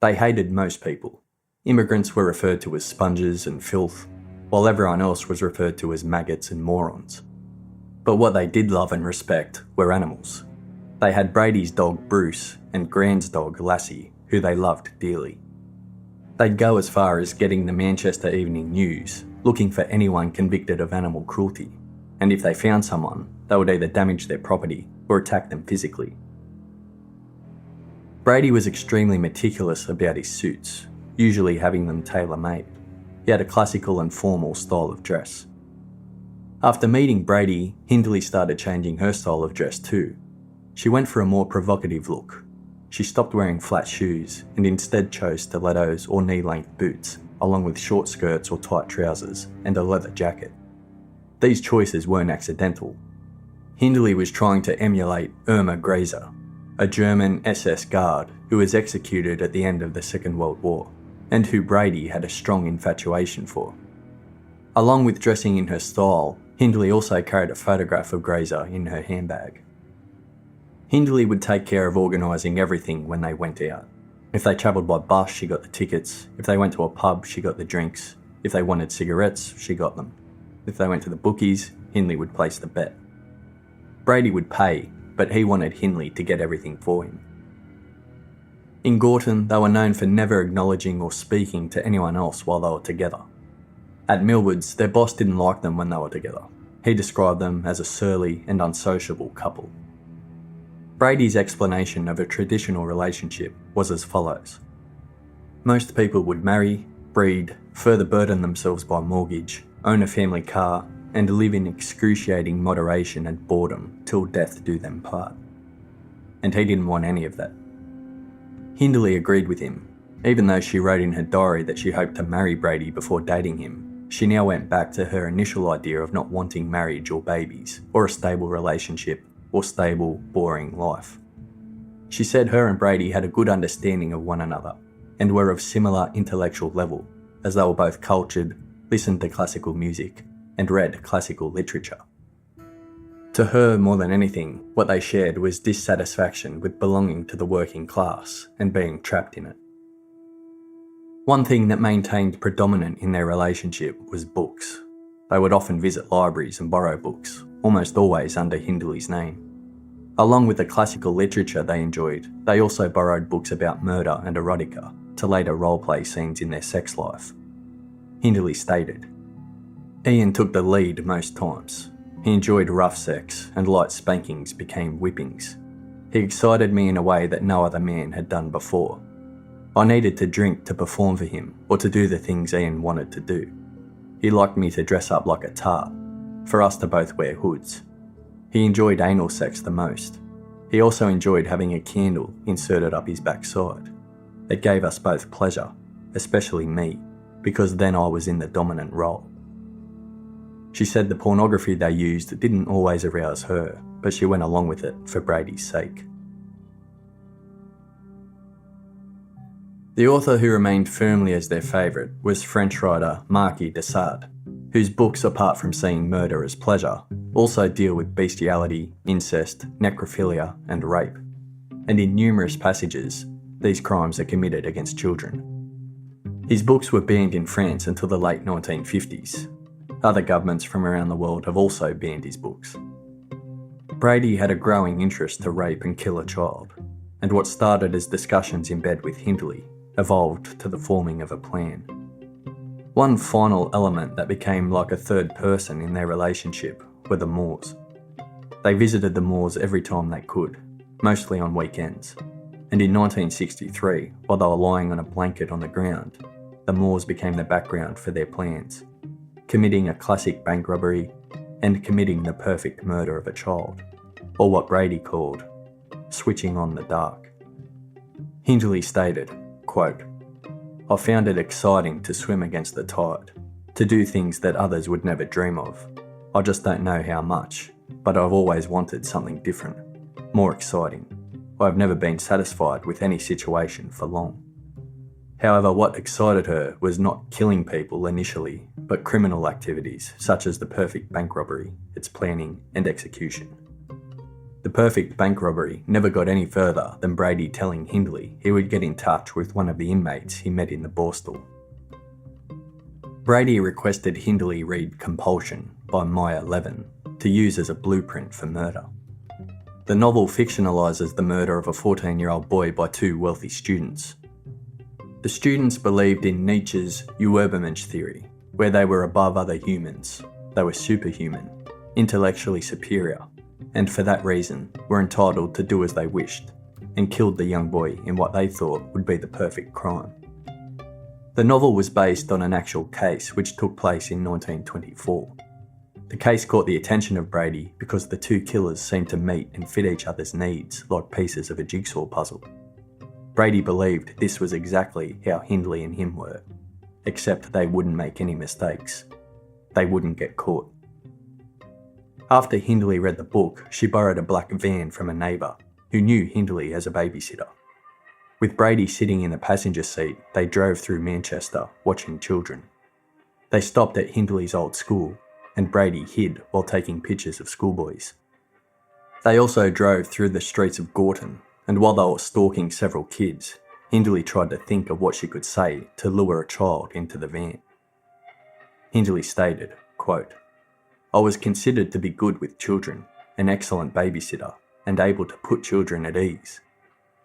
They hated most people. Immigrants were referred to as sponges and filth, while everyone else was referred to as maggots and morons. But what they did love and respect were animals. They had Brady's dog Bruce and Grand's dog Lassie, who they loved dearly. They'd go as far as getting the Manchester Evening News looking for anyone convicted of animal cruelty, and if they found someone, they would either damage their property or attack them physically. Brady was extremely meticulous about his suits, usually having them tailor-made. He had a classical and formal style of dress. After meeting Brady, Hindley started changing her style of dress too. She went for a more provocative look. She stopped wearing flat shoes and instead chose stilettos or knee-length boots, along with short skirts or tight trousers and a leather jacket. These choices weren't accidental. Hindley was trying to emulate Irma Grazer, a German SS guard who was executed at the end of the Second World War, and who Brady had a strong infatuation for. Along with dressing in her style, Hindley also carried a photograph of Grazer in her handbag. Hindley would take care of organising everything when they went out. If they travelled by bus, she got the tickets. If they went to a pub, she got the drinks. If they wanted cigarettes, she got them. If they went to the bookies, Hindley would place the bet. Brady would pay, but he wanted Hindley to get everything for him. In Gorton, they were known for never acknowledging or speaking to anyone else while they were together. At Millwoods, their boss didn't like them when they were together. He described them as a surly and unsociable couple. Brady's explanation of a traditional relationship was as follows. Most people would marry, breed, further burden themselves by mortgage, own a family car, and live in excruciating moderation and boredom till death do them part. And he didn't want any of that. Hindley agreed with him. Even though she wrote in her diary that she hoped to marry Brady before dating him, she now went back to her initial idea of not wanting marriage or babies, or a stable relationship, or stable, boring life. She said her and Brady had a good understanding of one another, and were of similar intellectual level, as they were both cultured, listened to classical music, and read classical literature. To her, more than anything, what they shared was dissatisfaction with belonging to the working class and being trapped in it. One thing that maintained predominant in their relationship was books. They would often visit libraries and borrow books, almost always under Hindley's name. Along with the classical literature they enjoyed, they also borrowed books about murder and erotica to later roleplay scenes in their sex life. Hindley stated, "Ian took the lead most times. He enjoyed rough sex, and light spankings became whippings. He excited me in a way that no other man had done before. I needed to drink to perform for him, or to do the things Ian wanted to do. He liked me to dress up like a tart, for us to both wear hoods. He enjoyed anal sex the most. He also enjoyed having a candle inserted up his backside. It gave us both pleasure, especially me, because then I was in the dominant role." She said the pornography they used didn't always arouse her, but she went along with it for Brady's sake. The author who remained firmly as their favourite was French writer Marquis de Sade, whose books, apart from seeing murder as pleasure, also deal with bestiality, incest, necrophilia and rape. And in numerous passages, these crimes are committed against children. His books were banned in France until the late 1950s. Other governments from around the world have also banned his books. Brady had a growing interest to rape and kill a child, and what started as discussions in bed with Hindley evolved to the forming of a plan. One final element that became like a third person in their relationship were the Moors. They visited the Moors every time they could, mostly on weekends, and in 1963, while they were lying on a blanket on the ground, the Moors became the background for their plans, committing a classic bank robbery and committing the perfect murder of a child, or what Brady called switching on the dark. Hindley stated, quote, "I found it exciting to swim against the tide, to do things that others would never dream of. I just don't know how much, but I've always wanted something different, more exciting. I've never been satisfied with any situation for long." However, what excited her was not killing people initially, but criminal activities such as the perfect bank robbery, its planning and execution. The perfect bank robbery never got any further than Brady telling Hindley he would get in touch with one of the inmates he met in the Borstal. Brady requested Hindley read Compulsion by Maya Levin to use as a blueprint for murder. The novel fictionalises the murder of a 14-year-old boy by two wealthy students. The students believed in Nietzsche's Übermensch theory, where they were above other humans, they were superhuman, intellectually superior, and for that reason were entitled to do as they wished, and killed the young boy in what they thought would be the perfect crime. The novel was based on an actual case which took place in 1924. The case caught the attention of Brady because the two killers seemed to meet and fit each other's needs like pieces of a jigsaw puzzle. Brady believed this was exactly how Hindley and him were, except they wouldn't make any mistakes. They wouldn't get caught. After Hindley read the book, she borrowed a black van from a neighbour who knew Hindley as a babysitter. With Brady sitting in the passenger seat, they drove through Manchester, watching children. They stopped at Hindley's old school, and Brady hid while taking pictures of schoolboys. They also drove through the streets of Gorton, and while they were stalking several kids, Hindley tried to think of what she could say to lure a child into the van. Hindley stated, quote, "I was considered to be good with children, an excellent babysitter, and able to put children at ease.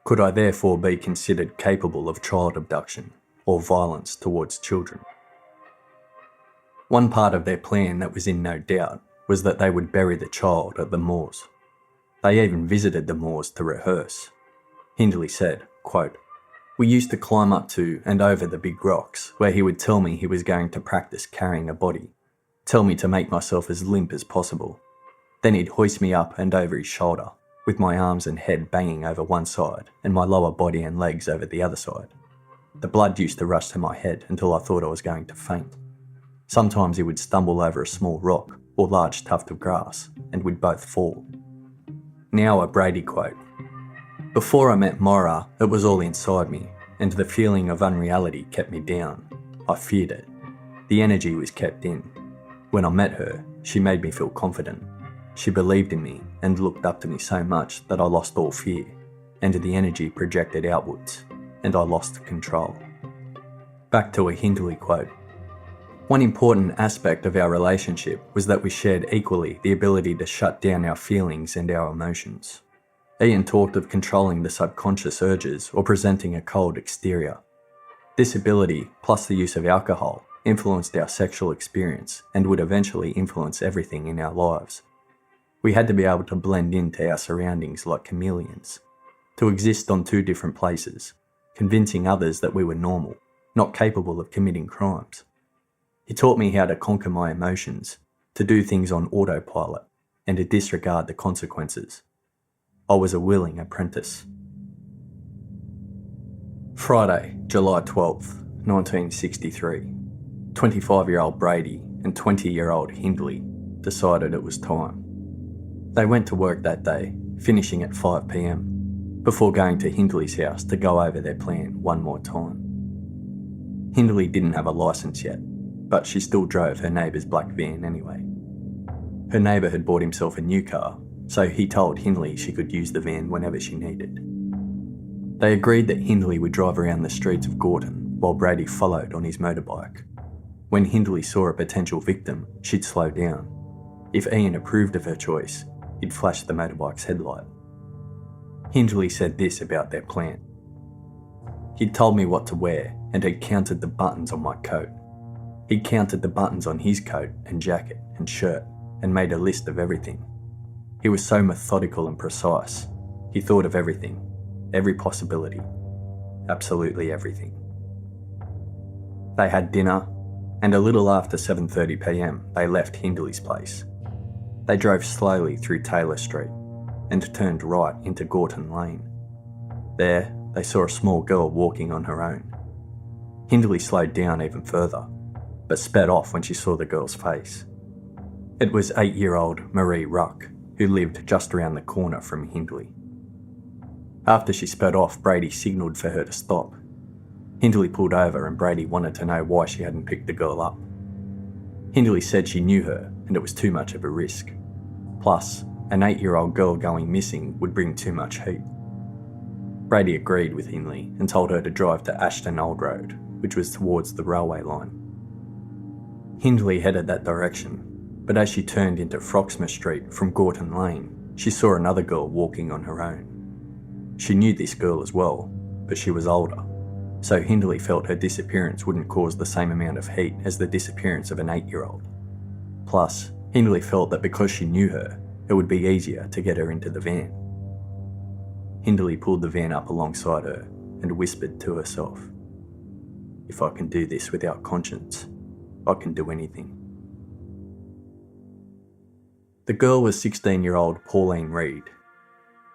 Could I therefore be considered capable of child abduction or violence towards children?" One part of their plan that was in no doubt was that they would bury the child at the Moors. They even visited the Moors to rehearse. Hindley said, quote, "We used to climb up to and over the big rocks where he would tell me he was going to practice carrying a body, tell me to make myself as limp as possible. Then he'd hoist me up and over his shoulder, with my arms and head banging over one side and my lower body and legs over the other side. The blood used to rush to my head until I thought I was going to faint. Sometimes he would stumble over a small rock or large tuft of grass, and we'd both fall." Now a Brady quote. "Before I met Moira, it was all inside me, and the feeling of unreality kept me down. I feared it. The energy was kept in. When I met her, she made me feel confident. She believed in me and looked up to me so much that I lost all fear, and the energy projected outwards, and I lost control." Back to a Hindley quote. "One important aspect of our relationship was that we shared equally the ability to shut down our feelings and our emotions. Ian talked of controlling the subconscious urges or presenting a cold exterior. This ability, plus the use of alcohol, influenced our sexual experience and would eventually influence everything in our lives. We had to be able to blend into our surroundings like chameleons, to exist on two different places, convincing others that we were normal, not capable of committing crimes. He taught me how to conquer my emotions, to do things on autopilot, and to disregard the consequences. I was a willing apprentice." Friday, July 12th, 1963. 25-year-old Brady and 20-year-old Hindley decided it was time. They went to work that day, finishing at 5 p.m, before going to Hindley's house to go over their plan one more time. Hindley didn't have a licence yet, but she still drove her neighbour's black van anyway. Her neighbour had bought himself a new car, so he told Hindley she could use the van whenever she needed. They agreed that Hindley would drive around the streets of Gorton while Brady followed on his motorbike. When Hindley saw a potential victim, she'd slow down. If Ian approved of her choice, he'd flash the motorbike's headlight. Hindley said this about their plan. He'd told me what to wear and had counted the buttons on my coat. He'd counted the buttons on his coat and jacket and shirt and made a list of everything. He was so methodical and precise. He thought of everything, every possibility, absolutely everything. They had dinner, and a little after 7:30 p.m, they left Hindley's place. They drove slowly through Taylor Street and turned right into Gorton Lane. There, they saw a small girl walking on her own. Hindley slowed down even further, but sped off when she saw the girl's face. It was 8-year-old Marie Ruck, who lived just around the corner from Hindley. After she sped off, Brady signalled for her to stop. Hindley pulled over and Brady wanted to know why she hadn't picked the girl up. Hindley said she knew her and it was too much of a risk. Plus, an 8-year-old girl going missing would bring too much heat. Brady agreed with Hindley and told her to drive to Ashton Old Road, which was towards the railway line. Hindley headed that direction, but as she turned into Froxmore Street from Gorton Lane, she saw another girl walking on her own. She knew this girl as well, but she was older, so Hindley felt her disappearance wouldn't cause the same amount of heat as the disappearance of an 8-year-old. Plus, Hindley felt that because she knew her, it would be easier to get her into the van. Hindley pulled the van up alongside her and whispered to herself, "If I can do this without conscience, I can do anything." The girl was 16-year-old Pauline Reed.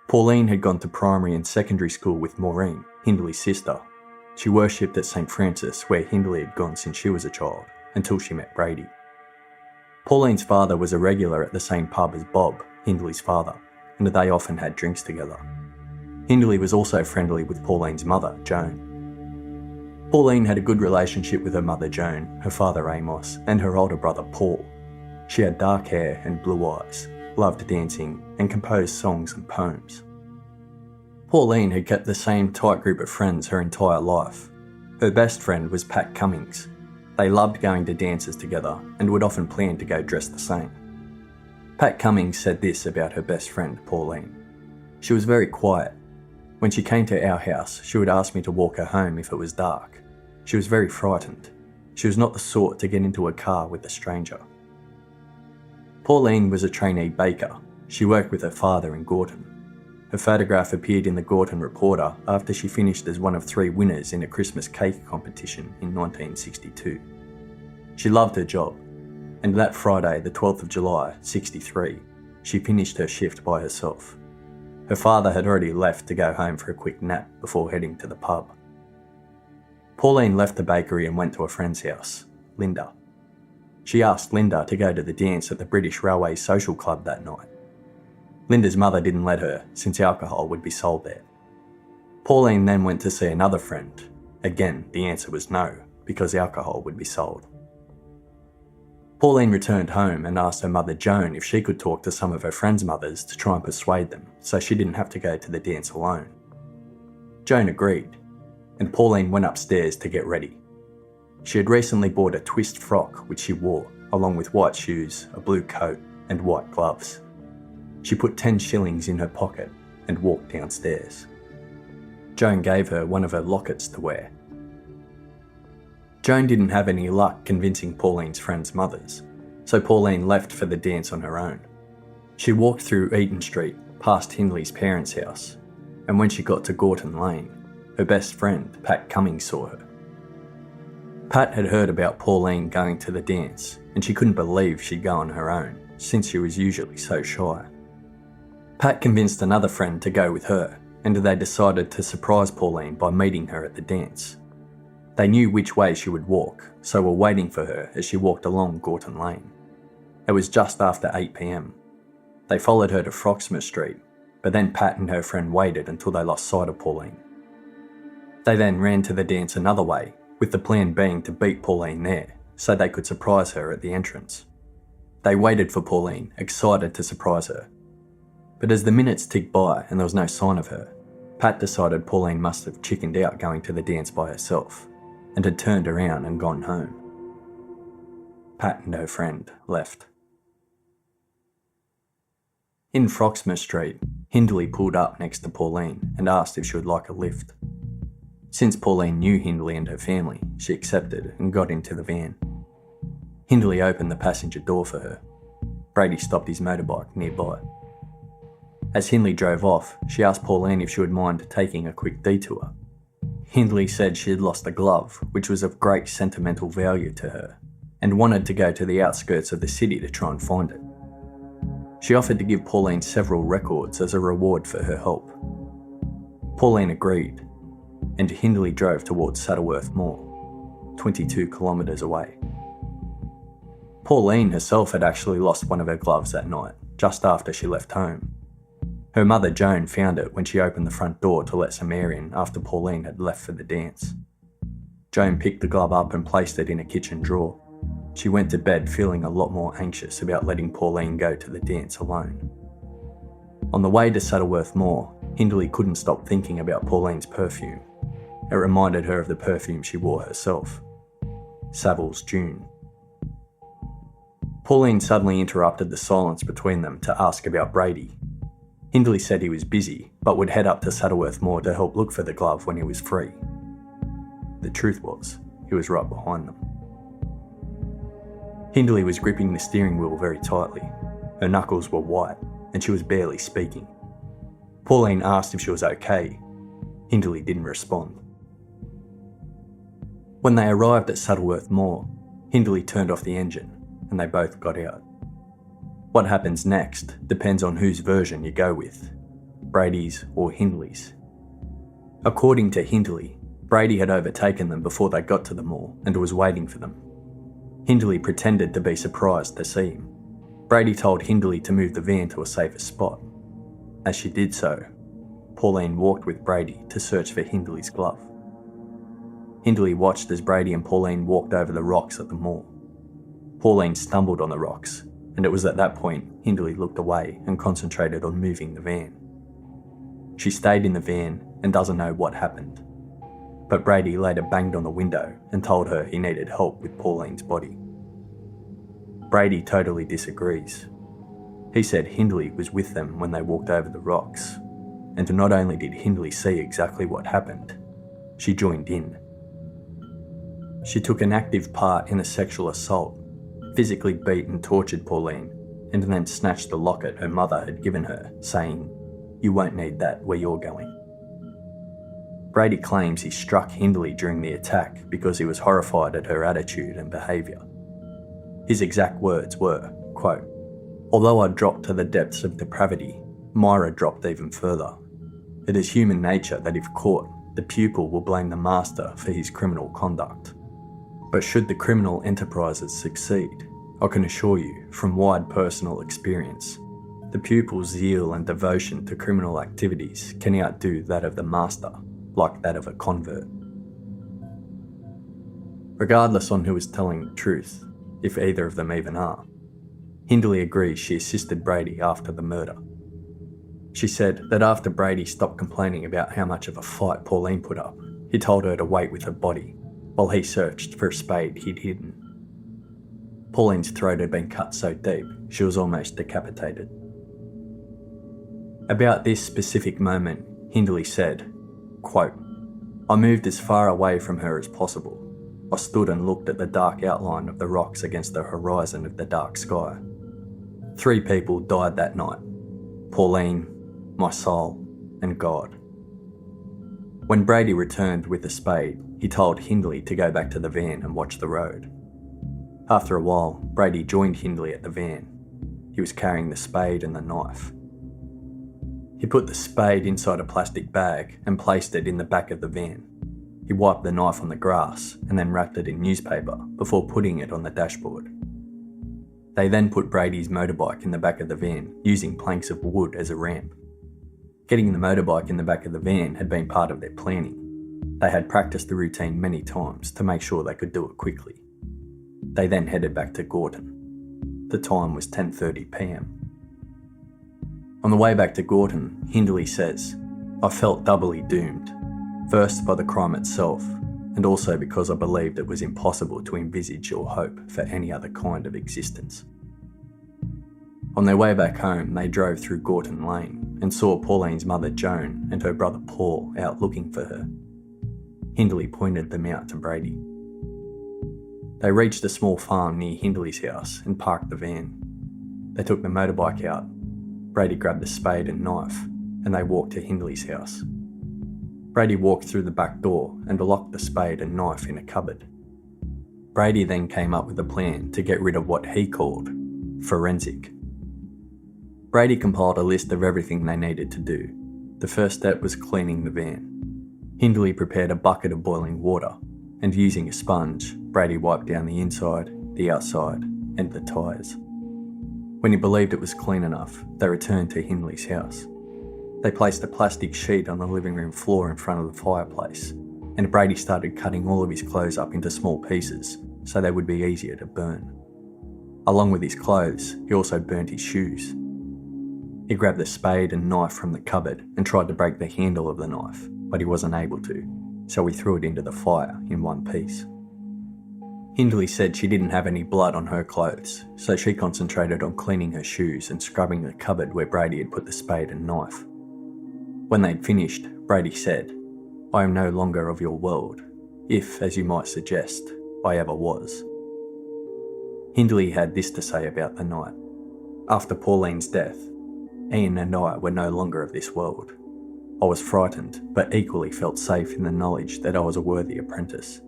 Pauline had gone to primary and secondary school with Maureen, Hindley's sister. She worshipped at St Francis, where Hindley had gone since she was a child, until she met Brady. Pauline's father was a regular at the same pub as Bob, Hindley's father, and they often had drinks together. Hindley was also friendly with Pauline's mother, Joan. Pauline had a good relationship with her mother Joan, her father Amos, and her older brother Paul. She had dark hair and blue eyes, loved dancing, and composed songs and poems. Pauline had kept the same tight group of friends her entire life. Her best friend was Pat Cummings. They loved going to dances together and would often plan to go dressed the same. Pat Cummings said this about her best friend, Pauline. She was very quiet. When she came to our house, she would ask me to walk her home if it was dark. She was very frightened. She was not the sort to get into a car with a stranger. Pauline was a trainee baker. She worked with her father in Gorton. Her photograph appeared in the Gorton Reporter after she finished as one of 3 winners in a Christmas cake competition in 1962. She loved her job, and that Friday, the 12th of July, 63, she finished her shift by herself. Her father had already left to go home for a quick nap before heading to the pub. Pauline left the bakery and went to a friend's house, Linda. She asked Linda to go to the dance at the British Railway Social Club that night. Linda's mother didn't let her, since alcohol would be sold there. Pauline then went to see another friend. Again, the answer was no, because alcohol would be sold. Pauline returned home and asked her mother Joan if she could talk to some of her friends' mothers to try and persuade them, so she didn't have to go to the dance alone. Joan agreed, and Pauline went upstairs to get ready. She had recently bought a twist frock which she wore, along with white shoes, a blue coat, and white gloves. She put 10 shillings in her pocket and walked downstairs. Joan gave her one of her lockets to wear. Joan didn't have any luck convincing Pauline's friends' mothers, so Pauline left for the dance on her own. She walked through Eaton Street, past Hindley's parents' house, and when she got to Gorton Lane, her best friend, Pat Cummings, saw her. Pat had heard about Pauline going to the dance, and she couldn't believe she'd go on her own, since she was usually so shy. Pat convinced another friend to go with her, and they decided to surprise Pauline by meeting her at the dance. They knew which way she would walk, so were waiting for her as she walked along Gorton Lane. It was just after 8 p.m. They followed her to Froxmore Street, but then Pat and her friend waited until they lost sight of Pauline. They then ran to the dance another way, with the plan being to beat Pauline there, so they could surprise her at the entrance. They waited for Pauline, excited to surprise her. But as the minutes ticked by and there was no sign of her, Pat decided Pauline must have chickened out going to the dance by herself, and had turned around and gone home. Pat and her friend left. In Froxmoor Street, Hindley pulled up next to Pauline and asked if she would like a lift. Since Pauline knew Hindley and her family, she accepted and got into the van. Hindley opened the passenger door for her. Brady stopped his motorbike nearby. As Hindley drove off, she asked Pauline if she would mind taking a quick detour. Hindley said she had lost a glove, which was of great sentimental value to her, and wanted to go to the outskirts of the city to try and find it. She offered to give Pauline several records as a reward for her help. Pauline agreed, and Hindley drove towards Saddleworth Moor, 22 kilometres away. Pauline herself had actually lost one of her gloves that night, just after she left home. Her mother Joan found it when she opened the front door to let some air in after Pauline had left for the dance. Joan picked the glove up and placed it in a kitchen drawer. She went to bed feeling a lot more anxious about letting Pauline go to the dance alone. On the way to Saddleworth Moor, Hindley couldn't stop thinking about Pauline's perfume. It reminded her of the perfume she wore herself. Savile's June. Pauline suddenly interrupted the silence between them to ask about Brady. Hindley said he was busy, but would head up to Saddleworth Moor to help look for the glove when he was free. The truth was, he was right behind them. Hindley was gripping the steering wheel very tightly. Her knuckles were white, and she was barely speaking. Pauline asked if she was okay. Hindley didn't respond. When they arrived at Saddleworth Moor, Hindley turned off the engine, and they both got out. What happens next depends on whose version you go with, Brady's or Hindley's. According to Hindley, Brady had overtaken them before they got to the moor and was waiting for them. Hindley pretended to be surprised to see him. Brady told Hindley to move the van to a safer spot. As she did so, Pauline walked with Brady to search for Hindley's glove. Hindley watched as Brady and Pauline walked over the rocks at the moor. Pauline stumbled on the rocks, and it was at that point Hindley looked away and concentrated on moving the van. She stayed in the van and doesn't know what happened, but Brady later banged on the window and told her he needed help with Pauline's body. Brady totally disagrees. He said Hindley was with them when they walked over the rocks, and not only did Hindley see exactly what happened, she joined in. She took an active part in a sexual assault, physically beat and tortured Pauline, and then snatched the locket her mother had given her, saying, "You won't need that where you're going." Brady claims he struck Hindley during the attack because he was horrified at her attitude and behaviour. His exact words were, quote, "Although I dropped to the depths of depravity, Myra dropped even further. It is human nature that if caught, the pupil will blame the master for his criminal conduct. But should the criminal enterprises succeed, I can assure you, from wide personal experience, the pupil's zeal and devotion to criminal activities can outdo that of the master, like that of a convert." Regardless on who is telling the truth, if either of them even are, Hindley agrees she assisted Brady after the murder. She said that after Brady stopped complaining about how much of a fight Pauline put up, he told her to wait with her body, while he searched for a spade he'd hidden. Pauline's throat had been cut so deep, she was almost decapitated. About this specific moment, Hindley said, quote, "I moved as far away from her as possible. I stood and looked at the dark outline of the rocks against the horizon of the dark sky. 3 people died that night: Pauline, my soul, and God." When Brady returned with the spade, he told Hindley to go back to the van and watch the road. After a while, Brady joined Hindley at the van. He was carrying the spade and the knife. He put the spade inside a plastic bag and placed it in the back of the van. He wiped the knife on the grass and then wrapped it in newspaper before putting it on the dashboard. They then put Brady's motorbike in the back of the van, using planks of wood as a ramp. Getting the motorbike in the back of the van had been part of their planning. They had practiced the routine many times to make sure they could do it quickly. They then headed back to Gorton. The time was 10:30 p.m. On the way back to Gorton, Hindley says, "I felt doubly doomed, first by the crime itself, and also because I believed it was impossible to envisage or hope for any other kind of existence. On their way back home, they drove through Gorton Lane and saw Pauline's mother Joan and her brother Paul out looking for her. Hindley pointed them out to Brady. They reached a small farm near Hindley's house and parked the van. They took the motorbike out. Brady grabbed the spade and knife, and they walked to Hindley's house. Brady walked through the back door and locked the spade and knife in a cupboard. Brady then came up with a plan to get rid of what he called forensic. Brady compiled a list of everything they needed to do. The first step was cleaning the van. Hindley prepared a bucket of boiling water, and using a sponge, Brady wiped down the inside, the outside, and the tyres. When he believed it was clean enough, they returned to Hindley's house. They placed a plastic sheet on the living room floor in front of the fireplace, and Brady started cutting all of his clothes up into small pieces so they would be easier to burn. Along with his clothes, he also burnt his shoes. He grabbed the spade and knife from the cupboard and tried to break the handle of the knife, but he wasn't able to, so he threw it into the fire in one piece. Hindley said she didn't have any blood on her clothes, so she concentrated on cleaning her shoes and scrubbing the cupboard where Brady had put the spade and knife. When they'd finished, Brady said, "I am no longer of your world, if, as you might suggest, I ever was." Hindley had this to say about the night. "After Pauline's death, Ian and I were no longer of this world. I was frightened, but equally felt safe in the knowledge that I was a worthy apprentice.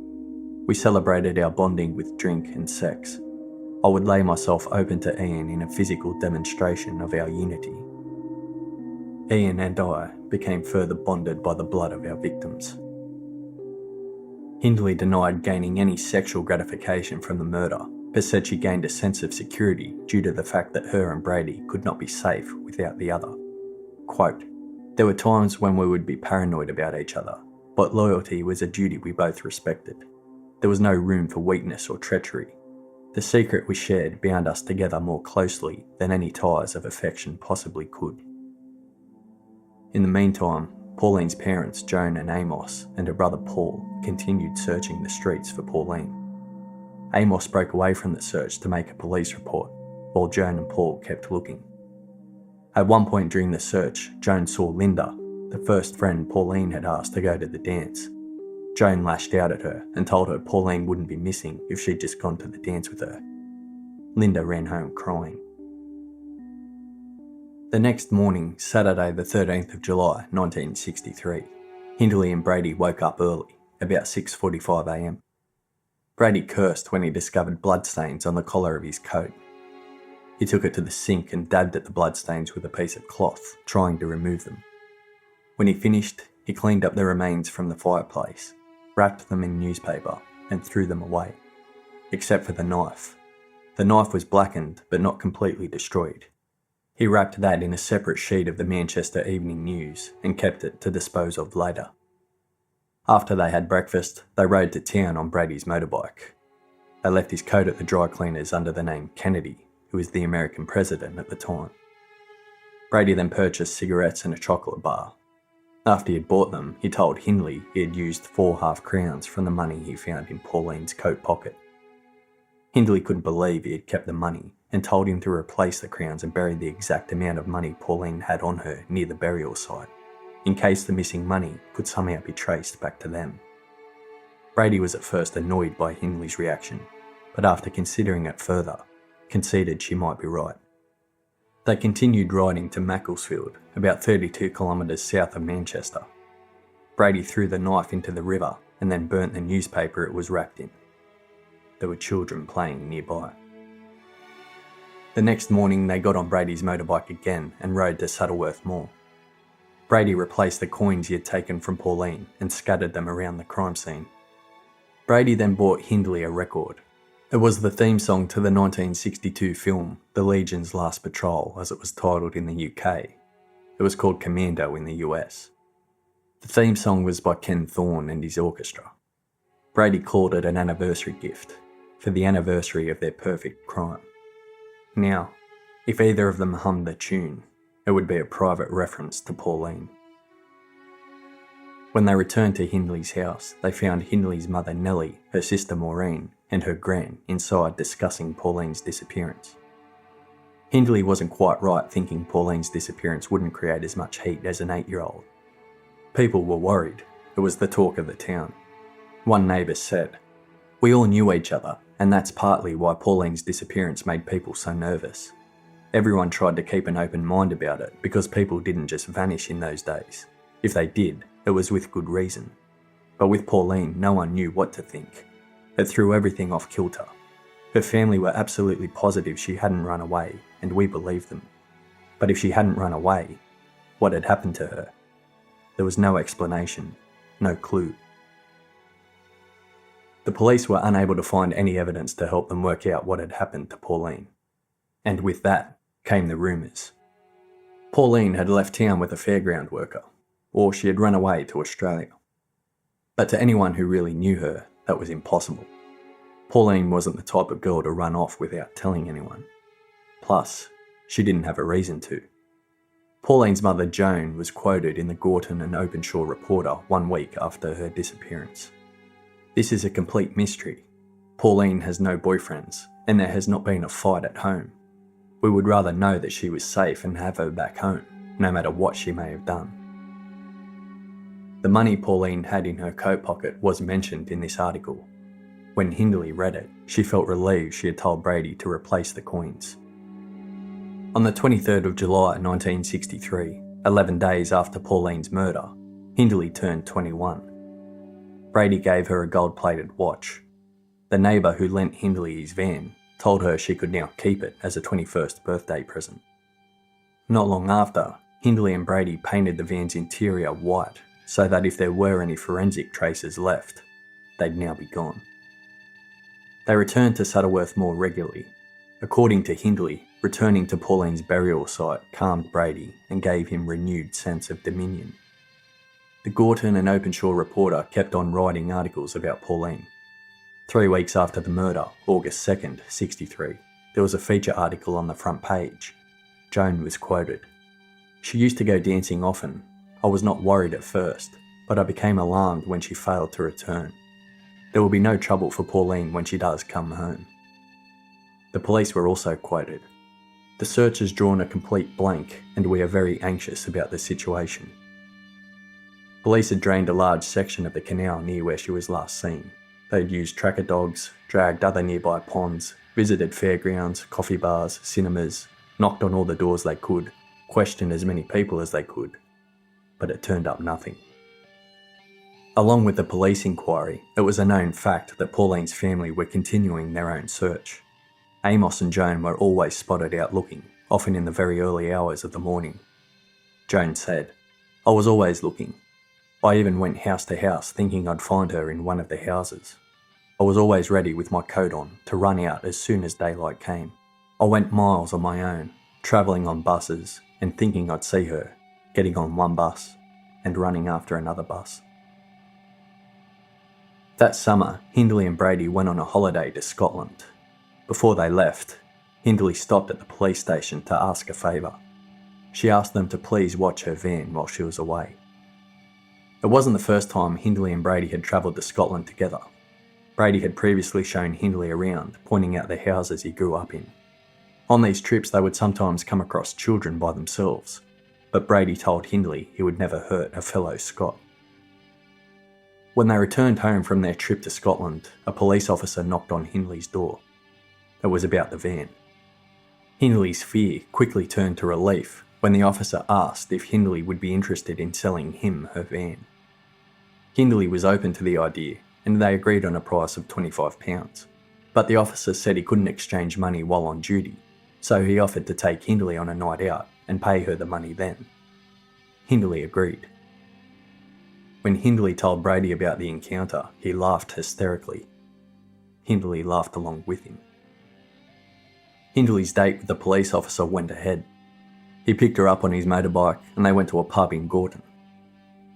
We celebrated our bonding with drink and sex. I would lay myself open to Ian in a physical demonstration of our unity. Ian and I became further bonded by the blood of our victims." Hindley denied gaining any sexual gratification from the murder, but said she gained a sense of security due to the fact that her and Brady could not be safe without the other. Quote, "There were times when we would be paranoid about each other, but loyalty was a duty we both respected. There was no room for weakness or treachery. The secret we shared bound us together more closely than any ties of affection possibly could." In the meantime, Pauline's parents, Joan and Amos, and her brother Paul, continued searching the streets for Pauline. Amos broke away from the search to make a police report, while Joan and Paul kept looking. At one point during the search, Joan saw Linda, the first friend Pauline had asked to go to the dance. Joan lashed out at her and told her Pauline wouldn't be missing if she'd just gone to the dance with her. Linda ran home crying. The next morning, Saturday the 13th of July 1963, Hindley and Brady woke up early, about 6:45 a.m. Brady cursed when he discovered bloodstains on the collar of his coat. He took it to the sink and dabbed at the bloodstains with a piece of cloth, trying to remove them. When he finished, he cleaned up the remains from the fireplace, wrapped them in newspaper, and threw them away, except for the knife. The knife was blackened but not completely destroyed. He wrapped that in a separate sheet of the Manchester Evening News and kept it to dispose of later. After they had breakfast, they rode to town on Brady's motorbike. They left his coat at the dry cleaners under the name Kennedy, who was the American president at the time. Brady then purchased cigarettes and a chocolate bar. After he had bought them, he told Hindley he had used 4 half-crowns from the money he found in Pauline's coat pocket. Hindley couldn't believe he had kept the money and told him to replace the crowns and bury the exact amount of money Pauline had on her near the burial site, in case the missing money could somehow be traced back to them. Brady was at first annoyed by Hindley's reaction, but after considering it further, conceded she might be right. They continued riding to Macclesfield, about 32 kilometres south of Manchester. Brady threw the knife into the river and then burnt the newspaper it was wrapped in. There were children playing nearby. The next morning they got on Brady's motorbike again and rode to Saddleworth Moor. Brady replaced the coins he had taken from Pauline and scattered them around the crime scene. Brady then bought Hindley a record. It was the theme song to the 1962 film The Legion's Last Patrol, as it was titled in the UK. It was called Commando in the US. The theme song was by Ken Thorne and his orchestra. Brady called it an anniversary gift, for the anniversary of their perfect crime. Now, if either of them hummed the tune, it would be a private reference to Pauline. When they returned to Hindley's house, they found Hindley's mother Nellie, her sister Maureen, and her gran inside discussing Pauline's disappearance. Hindley wasn't quite right thinking Pauline's disappearance wouldn't create as much heat as an 8-year-old. People were worried. It was the talk of the town. One neighbour said, "We all knew each other, and that's partly why Pauline's disappearance made people so nervous. Everyone tried to keep an open mind about it because people didn't just vanish in those days. If they did, it was with good reason. But with Pauline, no one knew what to think. It threw everything off kilter. Her family were absolutely positive she hadn't run away, and we believed them. But if she hadn't run away, what had happened to her? There was no explanation, no clue." The police were unable to find any evidence to help them work out what had happened to Pauline. And with that came the rumours. Pauline had left town with a fairground worker, or she had run away to Australia. But to anyone who really knew her, that was impossible. Pauline wasn't the type of girl to run off without telling anyone. Plus, she didn't have a reason to. Pauline's mother Joan was quoted in the Gorton and Openshaw Reporter 1 week after her disappearance. "This is a complete mystery. Pauline has no boyfriends, and there has not been a fight at home. We would rather know that she was safe and have her back home, no matter what she may have done." The money Pauline had in her coat pocket was mentioned in this article. When Hindley read it, she felt relieved she had told Brady to replace the coins. On the 23rd of July 1963, 11 days after Pauline's murder, Hindley turned 21. Brady gave her a gold-plated watch. The neighbour who lent Hindley his van told her she could now keep it as a 21st birthday present. Not long after, Hindley and Brady painted the van's interior white so that if there were any forensic traces left, they'd now be gone. They returned to Saddleworth Moor regularly. According to Hindley, returning to Pauline's burial site calmed Brady and gave him renewed sense of dominion. The Gorton and Openshaw Reporter kept on writing articles about Pauline. 3 weeks after the murder, August 2nd, 63, there was a feature article on the front page. Joan was quoted. "She used to go dancing often. I was not worried at first, but I became alarmed when she failed to return. There will be no trouble for Pauline when she does come home." The police were also quoted. "The search has drawn a complete blank, and we are very anxious about the situation." Police had drained a large section of the canal near where she was last seen. They'd used tracker dogs, dragged other nearby ponds, visited fairgrounds, coffee bars, cinemas, knocked on all the doors they could, questioned as many people as they could. But it turned up nothing. Along with the police inquiry, it was a known fact that Pauline's family were continuing their own search. Amos and Joan were always spotted out looking, often in the very early hours of the morning. Joan said, "I was always looking. I even went house to house thinking I'd find her in one of the houses. I was always ready with my coat on to run out as soon as daylight came. I went miles on my own, travelling on buses and thinking I'd see her, getting on one bus and running after another bus." That summer, Hindley and Brady went on a holiday to Scotland. Before they left, Hindley stopped at the police station to ask a favour. She asked them to please watch her van while she was away. It wasn't the first time Hindley and Brady had travelled to Scotland together. Brady had previously shown Hindley around, pointing out the houses he grew up in. On these trips they would sometimes come across children by themselves, but Brady told Hindley he would never hurt a fellow Scot. When they returned home from their trip to Scotland, a police officer knocked on Hindley's door. It was about the van. Hindley's fear quickly turned to relief when the officer asked if Hindley would be interested in selling him her van. Hindley was open to the idea, and they agreed on a price of £25. But the officer said he couldn't exchange money while on duty, so he offered to take Hindley on a night out and pay her the money then. Hindley agreed. When Hindley told Brady about the encounter, he laughed hysterically. Hindley laughed along with him. Hindley's date with the police officer went ahead. He picked her up on his motorbike and they went to a pub in Gorton.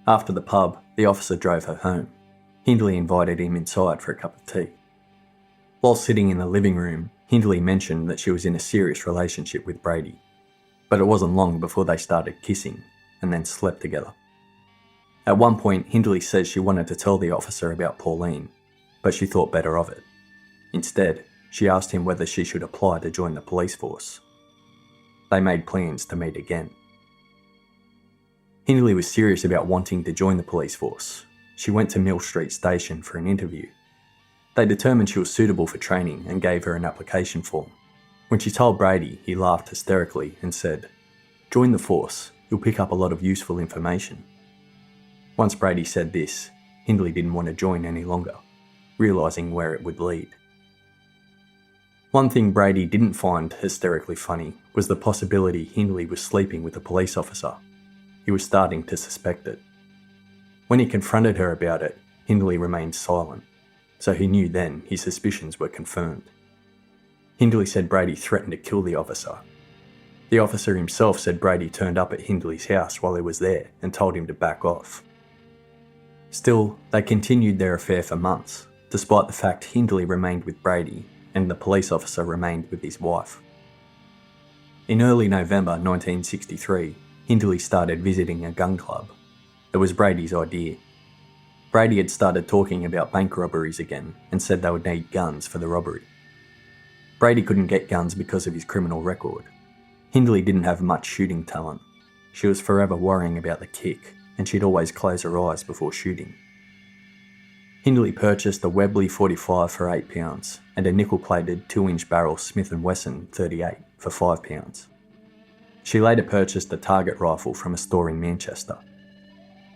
After the pub, the officer drove her home. Hindley invited him inside for a cup of tea. While sitting in the living room, Hindley mentioned that she was in a serious relationship with Brady. But it wasn't long before they started kissing and then slept together. At one point, Hindley says she wanted to tell the officer about Pauline, but she thought better of it. Instead, she asked him whether she should apply to join the police force. They made plans to meet again. Hindley was serious about wanting to join the police force. She went to Mill Street Station for an interview. They determined she was suitable for training and gave her an application form. When she told Brady, he laughed hysterically and said, "Join the force, you'll pick up a lot of useful information." Once Brady said this, Hindley didn't want to join any longer, realising where it would lead. One thing Brady didn't find hysterically funny was the possibility Hindley was sleeping with a police officer. He was starting to suspect it. When he confronted her about it, Hindley remained silent, so he knew then his suspicions were confirmed. Hindley said Brady threatened to kill the officer. The officer himself said Brady turned up at Hindley's house while he was there and told him to back off. Still, they continued their affair for months, despite the fact Hindley remained with Brady and the police officer remained with his wife. In early November 1963, Hindley started visiting a gun club. It was Brady's idea. Brady had started talking about bank robberies again and said they would need guns for the robbery. Brady couldn't get guns because of his criminal record. Hindley didn't have much shooting talent. She was forever worrying about the kick, and she'd always close her eyes before shooting. Hindley purchased a Webley 45 for £8 and a nickel-plated 2-inch barrel Smith & Wesson 38 for £5. She later purchased a target rifle from a store in Manchester.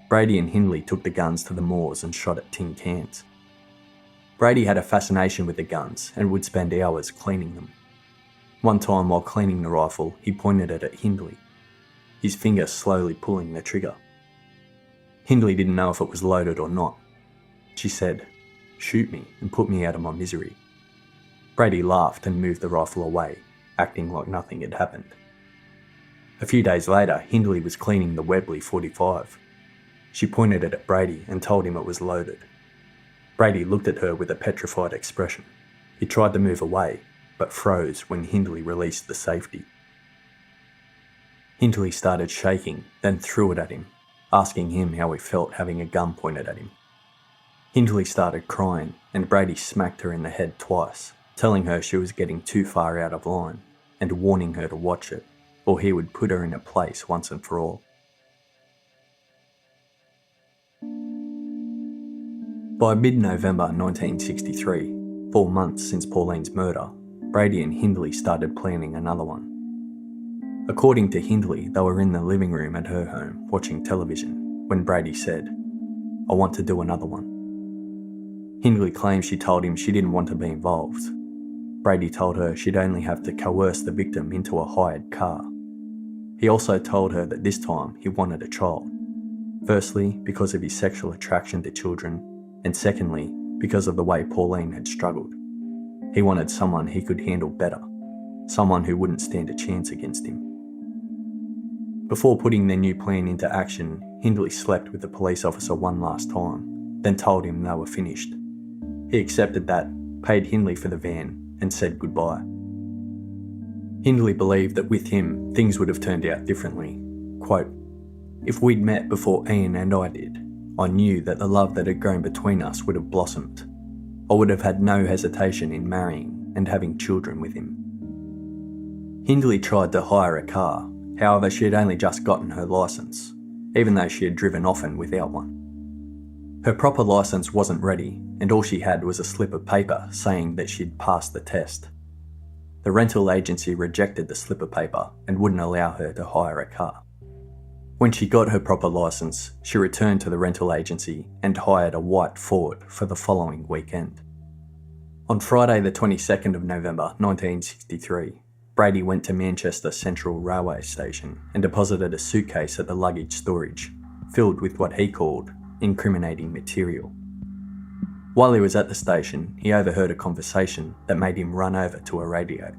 Brady and Hindley took the guns to the moors and shot at tin cans. Brady had a fascination with the guns and would spend hours cleaning them. One time while cleaning the rifle, he pointed it at Hindley, his finger slowly pulling the trigger. Hindley didn't know if it was loaded or not. She said, "Shoot me and put me out of my misery." Brady laughed and moved the rifle away, acting like nothing had happened. A few days later, Hindley was cleaning the Webley 45. She pointed it at Brady and told him it was loaded. Brady looked at her with a petrified expression. He tried to move away, but froze when Hindley released the safety. Hindley started shaking, then threw it at him, asking him how he felt having a gun pointed at him. Hindley started crying, and Brady smacked her in the head twice, telling her she was getting too far out of line, and warning her to watch it, or he would put her in her place once and for all. By mid-November 1963, 4 months since Pauline's murder, Brady and Hindley started planning another one. According to Hindley, they were in the living room at her home watching television when Brady said, "I want to do another one." Hindley claims she told him she didn't want to be involved. Brady told her she'd only have to coerce the victim into a hired car. He also told her that this time he wanted a child. Firstly, because of his sexual attraction to children, and secondly, because of the way Pauline had struggled. He wanted someone he could handle better, someone who wouldn't stand a chance against him. Before putting their new plan into action, Hindley slept with the police officer one last time, then told him they were finished. He accepted that, paid Hindley for the van, and said goodbye. Hindley believed that with him, things would have turned out differently. Quote, "If we'd met before Ian and I did, I knew that the love that had grown between us would have blossomed. I would have had no hesitation in marrying and having children with him." Hindley tried to hire a car, however she had only just gotten her licence, even though she had driven often without one. Her proper licence wasn't ready, and all she had was a slip of paper saying that she'd passed the test. The rental agency rejected the slip of paper and wouldn't allow her to hire a car. When she got her proper licence, she returned to the rental agency and hired a white Ford for the following weekend. On Friday the 22nd of November 1963, Brady went to Manchester Central Railway Station and deposited a suitcase at the luggage storage, filled with what he called incriminating material. While he was at the station, he overheard a conversation that made him run over to a radio.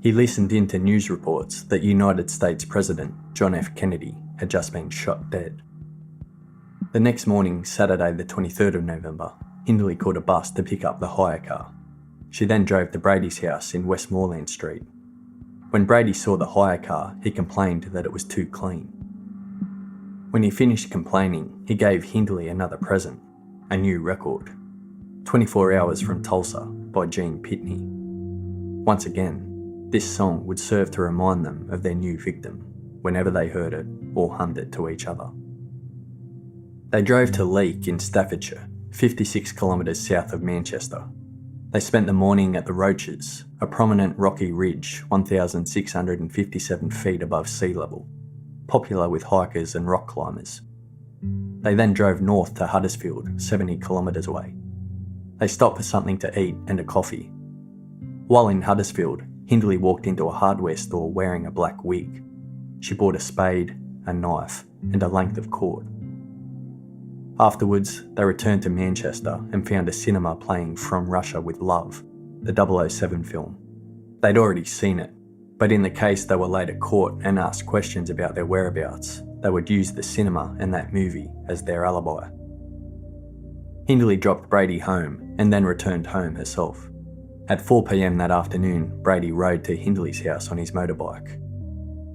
He listened in to news reports that United States President John F. Kennedy had just been shot dead. The next morning, Saturday the 23rd of November, Hindley caught a bus to pick up the hire car. She then drove to Brady's house in Westmoreland Street. When Brady saw the hire car, he complained that it was too clean. When he finished complaining, he gave Hindley another present, a new record, 24 Hours from Tulsa by Gene Pitney. Once again, this song would serve to remind them of their new victim whenever they heard it or hummed it to each other. They drove to Leek in Staffordshire, 56 kilometres south of Manchester. They spent the morning at the Roaches, a prominent rocky ridge 1,657 feet above sea level, popular with hikers and rock climbers. They then drove north to Huddersfield, 70 kilometres away. They stopped for something to eat and a coffee. While in Huddersfield, Hindley walked into a hardware store wearing a black wig. She bought a spade, a knife, and a length of cord. Afterwards, they returned to Manchester and found a cinema playing From Russia with Love, the 007 film. They'd already seen it, but in the case they were later caught and asked questions about their whereabouts, they would use the cinema and that movie as their alibi. Hindley dropped Brady home and then returned home herself. At 4 p.m. that afternoon, Brady rode to Hindley's house on his motorbike.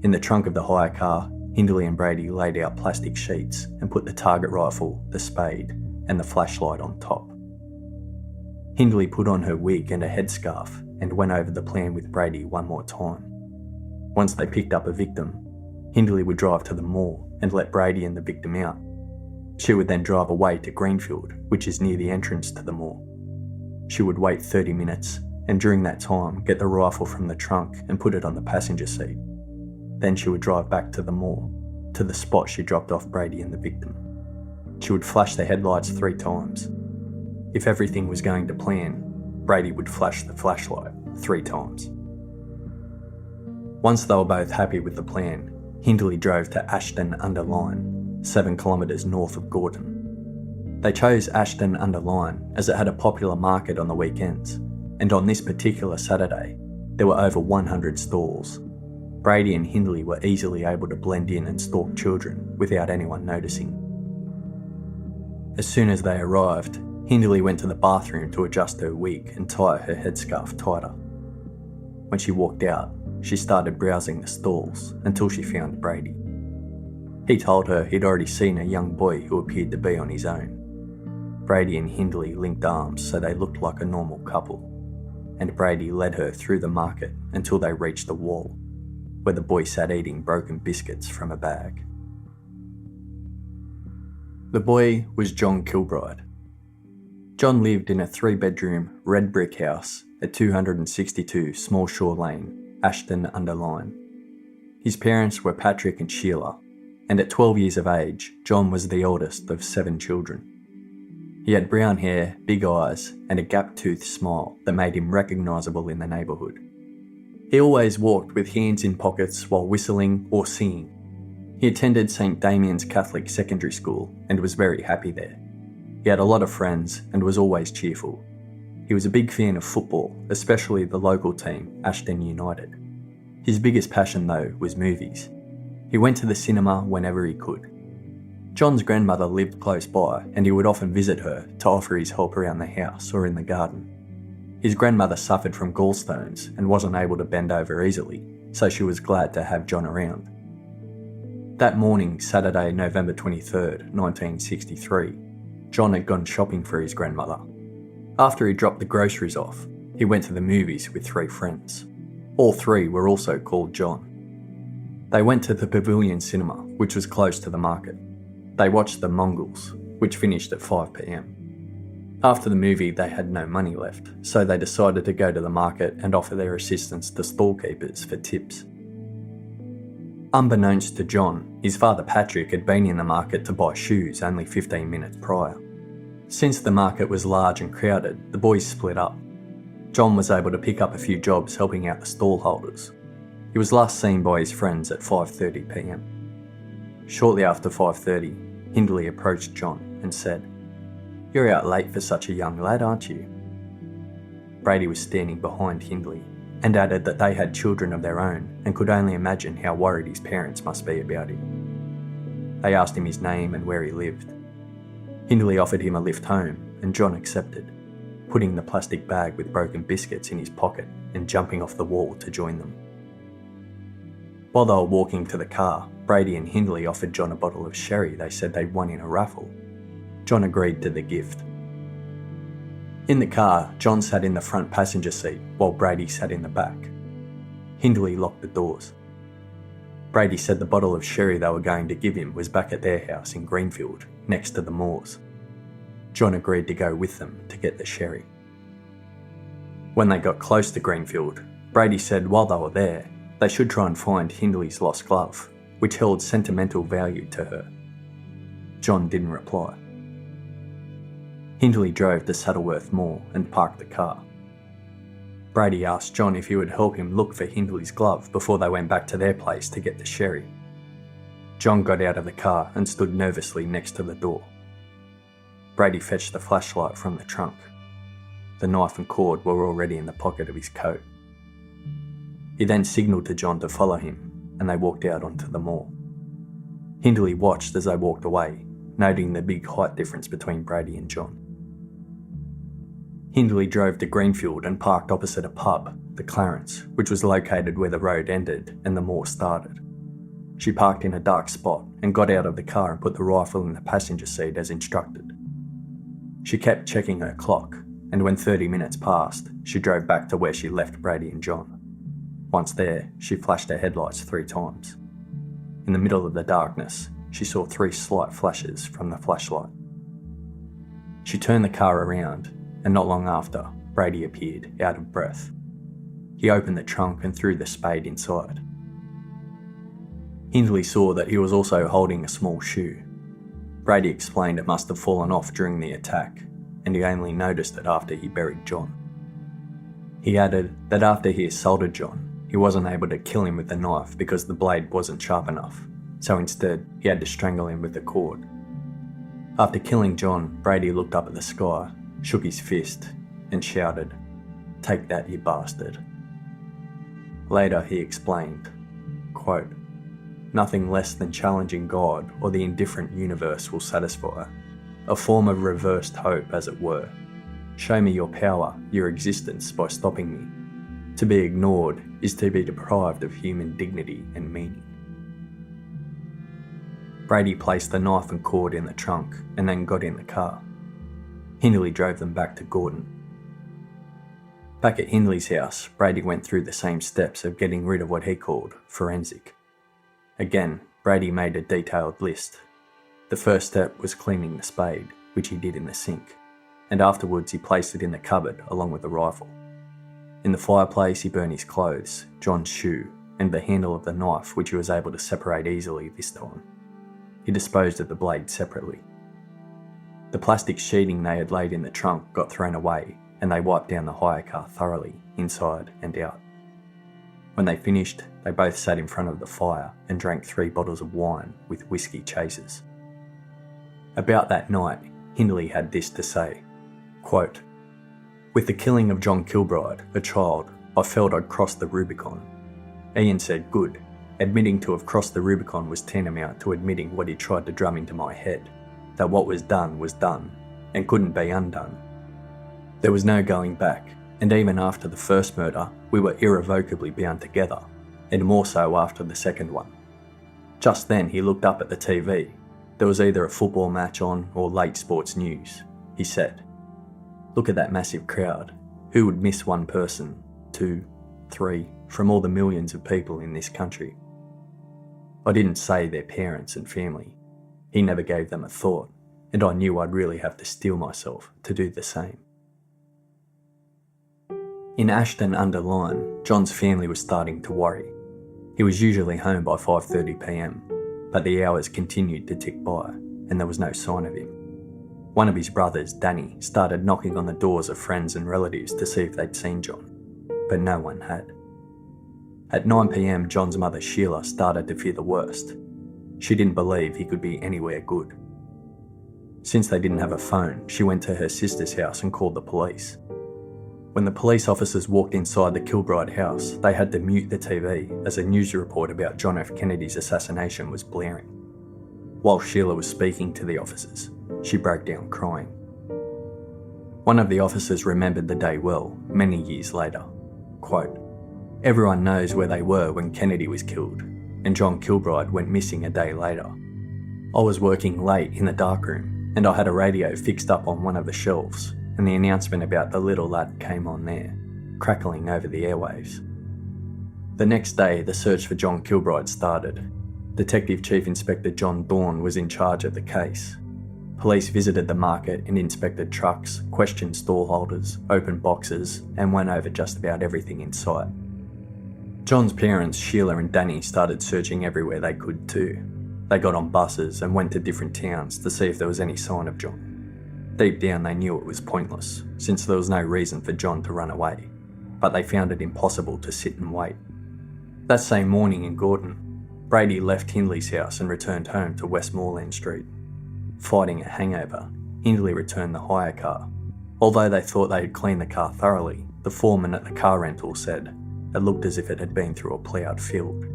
In the trunk of the hire car, Hindley and Brady laid out plastic sheets and put the target rifle, the spade, and the flashlight on top. Hindley put on her wig and a headscarf and went over the plan with Brady one more time. Once they picked up a victim, Hindley would drive to the moor and let Brady and the victim out. She would then drive away to Greenfield, which is near the entrance to the moor. She would wait 30 minutes and during that time get the rifle from the trunk and put it on the passenger seat. Then she would drive back to the moor, to the spot she dropped off Brady and the victim. She would flash the headlights 3 times. If everything was going to plan, Brady would flash the flashlight 3 times. Once they were both happy with the plan, Hindley drove to Ashton-under-Lyne, 7 kilometres north of Gorton. They chose Ashton-under-Lyne as it had a popular market on the weekends, and on this particular Saturday, there were over 100 stalls. Brady and Hindley were easily able to blend in and stalk children without anyone noticing. As soon as they arrived, Hindley went to the bathroom to adjust her wig and tie her headscarf tighter. When she walked out, she started browsing the stalls until she found Brady. He told her he'd already seen a young boy who appeared to be on his own. Brady and Hindley linked arms so they looked like a normal couple, and Brady led her through the market until they reached the wall, where the boy sat eating broken biscuits from a bag. The boy was John Kilbride. John lived in a 3-bedroom red brick house at 262 Small Shore Lane, Ashton-under-Lyne. His parents were Patrick and Sheila, and at 12 years of age, John was the eldest of 7 children. He had brown hair, big eyes, and a gap-toothed smile that made him recognisable in the neighbourhood. He always walked with hands in pockets while whistling or singing. He attended St. Damian's Catholic Secondary School and was very happy there. He had a lot of friends and was always cheerful. He was a big fan of football, especially the local team, Ashton United. His biggest passion, though, was movies. He went to the cinema whenever he could. John's grandmother lived close by and he would often visit her to offer his help around the house or in the garden. His grandmother suffered from gallstones and wasn't able to bend over easily, so she was glad to have John around. That morning, Saturday, November 23rd, 1963, John had gone shopping for his grandmother. After he dropped the groceries off, he went to the movies with 3 friends. All 3 were also called John. They went to the Pavilion Cinema, which was close to the market. They watched The Mongols, which finished at 5 p.m. After the movie, they had no money left, so they decided to go to the market and offer their assistance to stallkeepers for tips. Unbeknownst to John, his father Patrick had been in the market to buy shoes only 15 minutes prior. Since the market was large and crowded, the boys split up. John was able to pick up a few jobs helping out the stall holders. He was last seen by his friends at 5:30 p.m. Shortly after 5:30, Hindley approached John and said, "You're out late for such a young lad, aren't you?" Brady was standing behind Hindley and added that they had children of their own and could only imagine how worried his parents must be about him. They asked him his name and where he lived. Hindley offered him a lift home and John accepted, putting the plastic bag with broken biscuits in his pocket and jumping off the wall to join them. While they were walking to the car, Brady and Hindley offered John a bottle of sherry they said they'd won in a raffle. John agreed to the gift. In the car, John sat in the front passenger seat while Brady sat in the back. Hindley locked the doors. Brady said the bottle of sherry they were going to give him was back at their house in Greenfield, next to the Moors. John agreed to go with them to get the sherry. When they got close to Greenfield, Brady said while they were there, they should try and find Hindley's lost glove, which held sentimental value to her. John didn't reply. Hindley drove to Saddleworth Moor and parked the car. Brady asked John if he would help him look for Hindley's glove before they went back to their place to get the sherry. John got out of the car and stood nervously next to the door. Brady fetched the flashlight from the trunk. The knife and cord were already in the pocket of his coat. He then signalled to John to follow him, and they walked out onto the moor. Hindley watched as they walked away, noting the big height difference between Brady and John. Hindley drove to Greenfield and parked opposite a pub, the Clarence, which was located where the road ended and the moor started. She parked in a dark spot and got out of the car and put the rifle in the passenger seat as instructed. She kept checking her clock, and when 30 minutes passed, she drove back to where she left Brady and John. Once there, she flashed her headlights 3 times. In the middle of the darkness, she saw 3 slight flashes from the flashlight. She turned the car around, and not long after, Brady appeared, out of breath. He opened the trunk and threw the spade inside. Hindley saw that he was also holding a small shoe. Brady explained it must have fallen off during the attack, and he only noticed it after he buried John. He added that after he assaulted John, he wasn't able to kill him with the knife because the blade wasn't sharp enough, so instead he had to strangle him with the cord. After killing John, Brady looked up at the sky, shook his fist, and shouted, "Take that, you bastard." Later he explained, quote, "Nothing less than challenging God or the indifferent universe will satisfy. A form of reversed hope, as it were. Show me your power, your existence, by stopping me. To be ignored is to be deprived of human dignity and meaning." Brady placed the knife and cord in the trunk and then got in the car. Hindley drove them back to Gordon. Back at Hindley's house, Brady went through the same steps of getting rid of what he called forensic. Again, Brady made a detailed list. The first step was cleaning the spade, which he did in the sink, and afterwards he placed it in the cupboard along with the rifle. In the fireplace he burned his clothes, John's shoe, and the handle of the knife, which he was able to separate easily this time. He disposed of the blade separately. The plastic sheeting they had laid in the trunk got thrown away, and they wiped down the hire car thoroughly, inside and out. When they finished, they both sat in front of the fire and drank 3 bottles of wine with whiskey chasers. About that night, Hindley had this to say, quote, "With the killing of John Kilbride, a child, I felt I'd crossed the Rubicon. Ian said good. Admitting to have crossed the Rubicon was tantamount to admitting what he tried to drum into my head, that what was done and couldn't be undone. There was no going back, and even after the first murder, we were irrevocably bound together, and more so after the second one. Just then he looked up at the TV. There was either a football match on or late sports news. He said, 'Look at that massive crowd. Who would miss one person, 2, 3, from all the millions of people in this country?' I didn't say their parents and family. He never gave them a thought, and I knew I'd really have to steel myself to do the same." In Ashton-under-Lyne, John's family was starting to worry. He was usually home by 5:30 p.m, but the hours continued to tick by, and there was no sign of him. One of his brothers, Danny, started knocking on the doors of friends and relatives to see if they'd seen John, but no one had. At 9 p.m, John's mother, Sheila, started to fear the worst. She didn't believe he could be anywhere good. Since they didn't have a phone, she went to her sister's house and called the police. When the police officers walked inside the Kilbride house, they had to mute the TV as a news report about John F. Kennedy's assassination was blaring. While Sheila was speaking to the officers, she broke down crying. One of the officers remembered the day well, many years later. Quote, "Everyone knows where they were when Kennedy was killed. and John Kilbride went missing a day later. I was working late in the darkroom, and I had a radio fixed up on one of the shelves, and the announcement about the little lad came on there, crackling over the airwaves. The next day, the search for John Kilbride started. Detective Chief Inspector John Dawn was in charge of the case. Police visited the market and inspected trucks, questioned stallholders, opened boxes, and went over just about everything in sight. John's parents, Sheila and Danny, started searching everywhere they could too. They got on buses and went to different towns to see if there was any sign of John. Deep down they knew it was pointless, since there was no reason for John to run away, but they found it impossible to sit and wait. That same morning in Gordon, Brady left Hindley's house and returned home to Westmoreland Street. Fighting a hangover, Hindley returned the hire car. Although they thought they had cleaned the car thoroughly, the foreman at the car rental said it looked as if it had been through a ploughed field.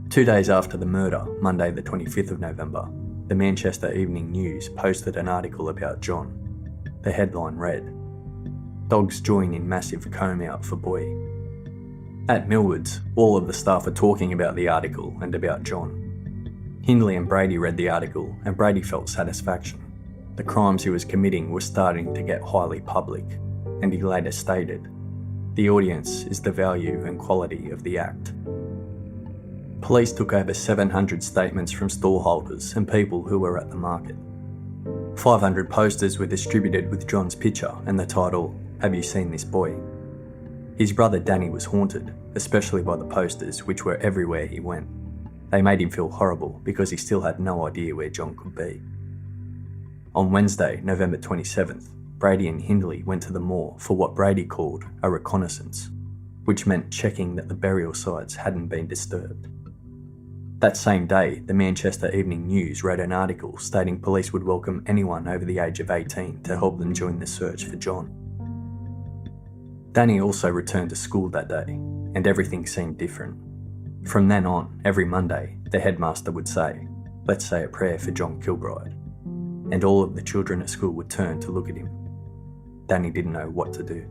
2 days after the murder, Monday the 25th of November, the Manchester Evening News posted an article about John. The headline read, "Dogs join in massive comb out for boy." At Millwoods, all of the staff were talking about the article and about John. Hindley and Brady read the article, and Brady felt satisfaction. The crimes he was committing were starting to get highly public, and he later stated, "The audience is the value and quality of the act." Police took over 700 statements from stallholders and people who were at the market. 500 posters were distributed with John's picture and the title, "Have you seen this boy?" His brother Danny was haunted, especially by the posters which were everywhere he went. They made him feel horrible because he still had no idea where John could be. On Wednesday, November 27th, Brady and Hindley went to the moor for what Brady called a reconnaissance, which meant checking that the burial sites hadn't been disturbed. That same day, the Manchester Evening News wrote an article stating police would welcome anyone over the age of 18 to help them join the search for John. Danny also returned to school that day, and everything seemed different. From then on, every Monday, the headmaster would say, "Let's say a prayer for John Kilbride," and all of the children at school would turn to look at him. Danny didn't know what to do.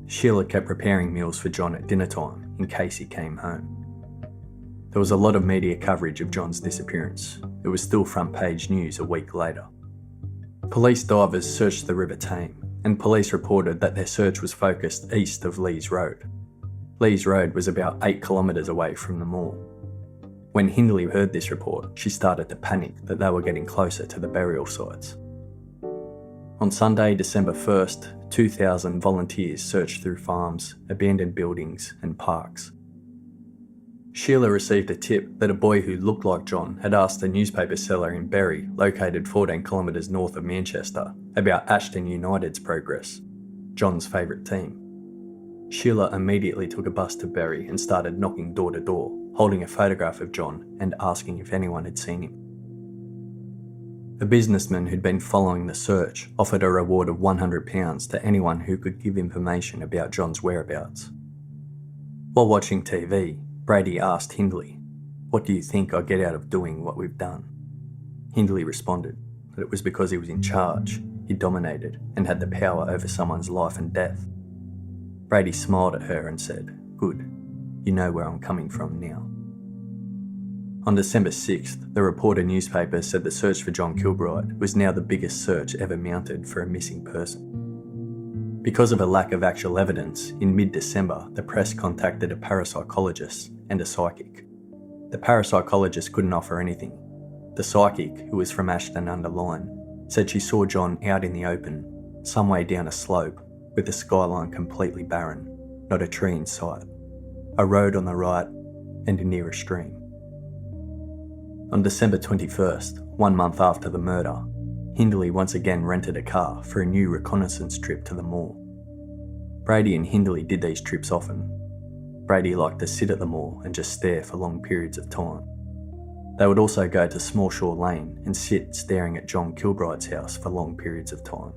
Sheila kept preparing meals for John at dinner time in case he came home. There was a lot of media coverage of John's disappearance. It was still front page news a week later. Police divers searched the River Tame, and police reported that their search was focused east of Lees Road. Lees Road was about 8 kilometres away from the moor. When Hindley heard this report, she started to panic that they were getting closer to the burial sites. On Sunday, December 1st, 2,000 volunteers searched through farms, abandoned buildings and parks. Sheila received a tip that a boy who looked like John had asked a newspaper seller in Bury, located 14 kilometres north of Manchester, about Ashton United's progress, John's favourite team. Sheila immediately took a bus to Bury and started knocking door to door, holding a photograph of John and asking if anyone had seen him. A businessman who'd been following the search offered a reward of £100 to anyone who could give information about John's whereabouts. While watching TV, Brady asked Hindley, "What do you think I get out of doing what we've done?" Hindley responded that it was because he was in charge, he dominated, and had the power over someone's life and death. Brady smiled at her and said, "Good, you know where I'm coming from now." On December 6th, the Reporter newspaper said the search for John Kilbride was now the biggest search ever mounted for a missing person. Because of a lack of actual evidence, in mid-December, the press contacted a parapsychologist and a psychic. The parapsychologist couldn't offer anything. The psychic, who was from Ashton-under-Lyne, said she saw John out in the open, some way down a slope, with the skyline completely barren, not a tree in sight, a road on the right, and near a stream. On December 21st, 1 month after the murder, Hindley once again rented a car for a new reconnaissance trip to the moor. Brady and Hindley did these trips often. Brady liked to sit at the moor and just stare for long periods of time. They would also go to Small Shore Lane and sit staring at John Kilbride's house for long periods of time.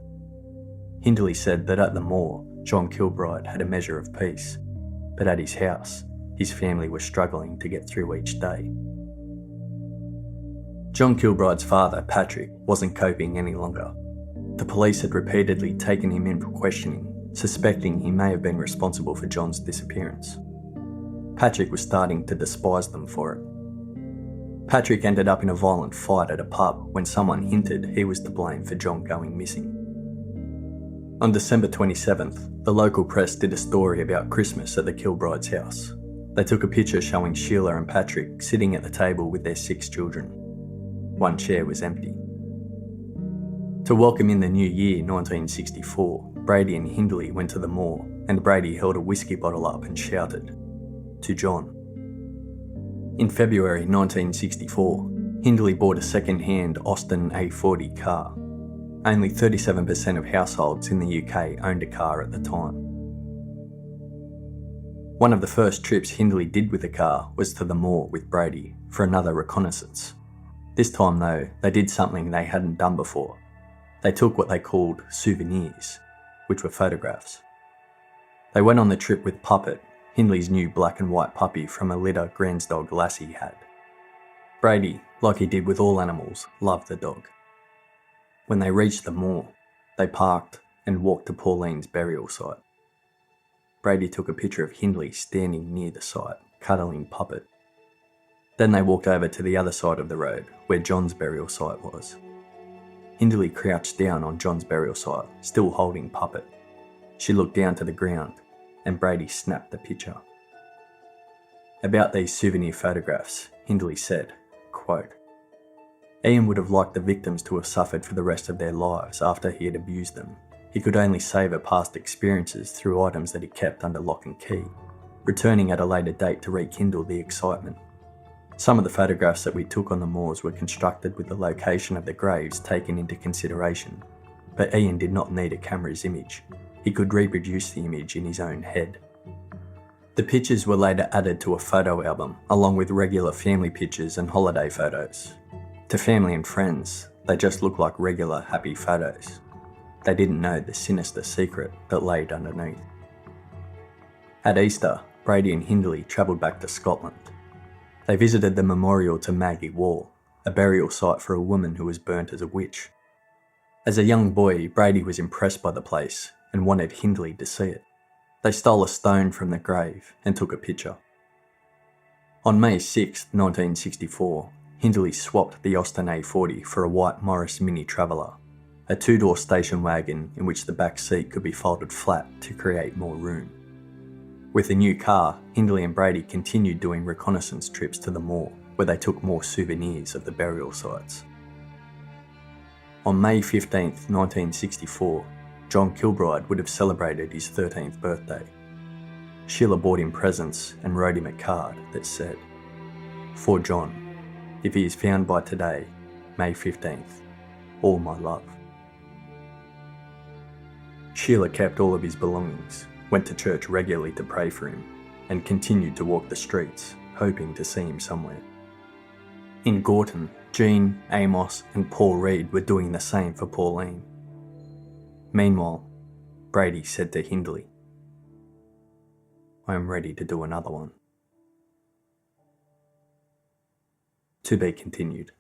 Hindley said that at the moor, John Kilbride had a measure of peace, but at his house, his family was struggling to get through each day. John Kilbride's father, Patrick, wasn't coping any longer. The police had repeatedly taken him in for questioning, suspecting he may have been responsible for John's disappearance. Patrick was starting to despise them for it. Patrick ended up in a violent fight at a pub when someone hinted he was to blame for John going missing. On December 27th, the local press did a story about Christmas at the Kilbride's house. They took a picture showing Sheila and Patrick sitting at the table with their 6 children. One chair was empty. To welcome in the new year, 1964, Brady and Hindley went to the moor, and Brady held a whiskey bottle up and shouted, "To John." In February 1964, Hindley bought a second-hand Austin A40 car. Only 37% of households in the UK owned a car at the time. One of the first trips Hindley did with the car was to the moor with Brady for another reconnaissance. This time though, they did something they hadn't done before. They took what they called souvenirs, which were photographs. They went on the trip with Puppet, Hindley's new black and white puppy from a litter Grand's dog Lassie had. Brady, like he did with all animals, loved the dog. When they reached the moor, they parked and walked to Pauline's burial site. Brady took a picture of Hindley standing near the site, cuddling Puppet. Then they walked over to the other side of the road, where John's burial site was. Hindley crouched down on John's burial site, still holding Puppet. She looked down to the ground, and Brady snapped the picture. About these souvenir photographs, Hindley said, quote, "Ian would have liked the victims to have suffered for the rest of their lives after he had abused them. He could only savour past experiences through items that he kept under lock and key, returning at a later date to rekindle the excitement. Some of the photographs that we took on the moors were constructed with the location of the graves taken into consideration, but Ian did not need a camera's image. He could reproduce the image in his own head." The pictures were later added to a photo album, along with regular family pictures and holiday photos. To family and friends, they just looked like regular happy photos. They didn't know the sinister secret that laid underneath. At Easter, Brady and Hindley travelled back to Scotland. They visited the memorial to Maggie Wall, a burial site for a woman who was burnt as a witch. As a young boy, Brady was impressed by the place and wanted Hindley to see it. They stole a stone from the grave and took a picture. On May 6, 1964, Hindley swapped the Austin A40 for a white Morris Mini Traveller, a 2-door station wagon in which the back seat could be folded flat to create more room. With the new car, Hindley and Brady continued doing reconnaissance trips to the moor, where they took more souvenirs of the burial sites. On May 15, 1964, John Kilbride would have celebrated his 13th birthday. Sheila bought him presents and wrote him a card that said, "For John, if he is found by today, May 15th, all my love." Sheila kept all of his belongings, went to church regularly to pray for him, and continued to walk the streets, hoping to see him somewhere. In Gorton, Jean, Amos and Paul Reed were doing the same for Pauline. Meanwhile, Brady said to Hindley, "I am ready to do another one." To be continued.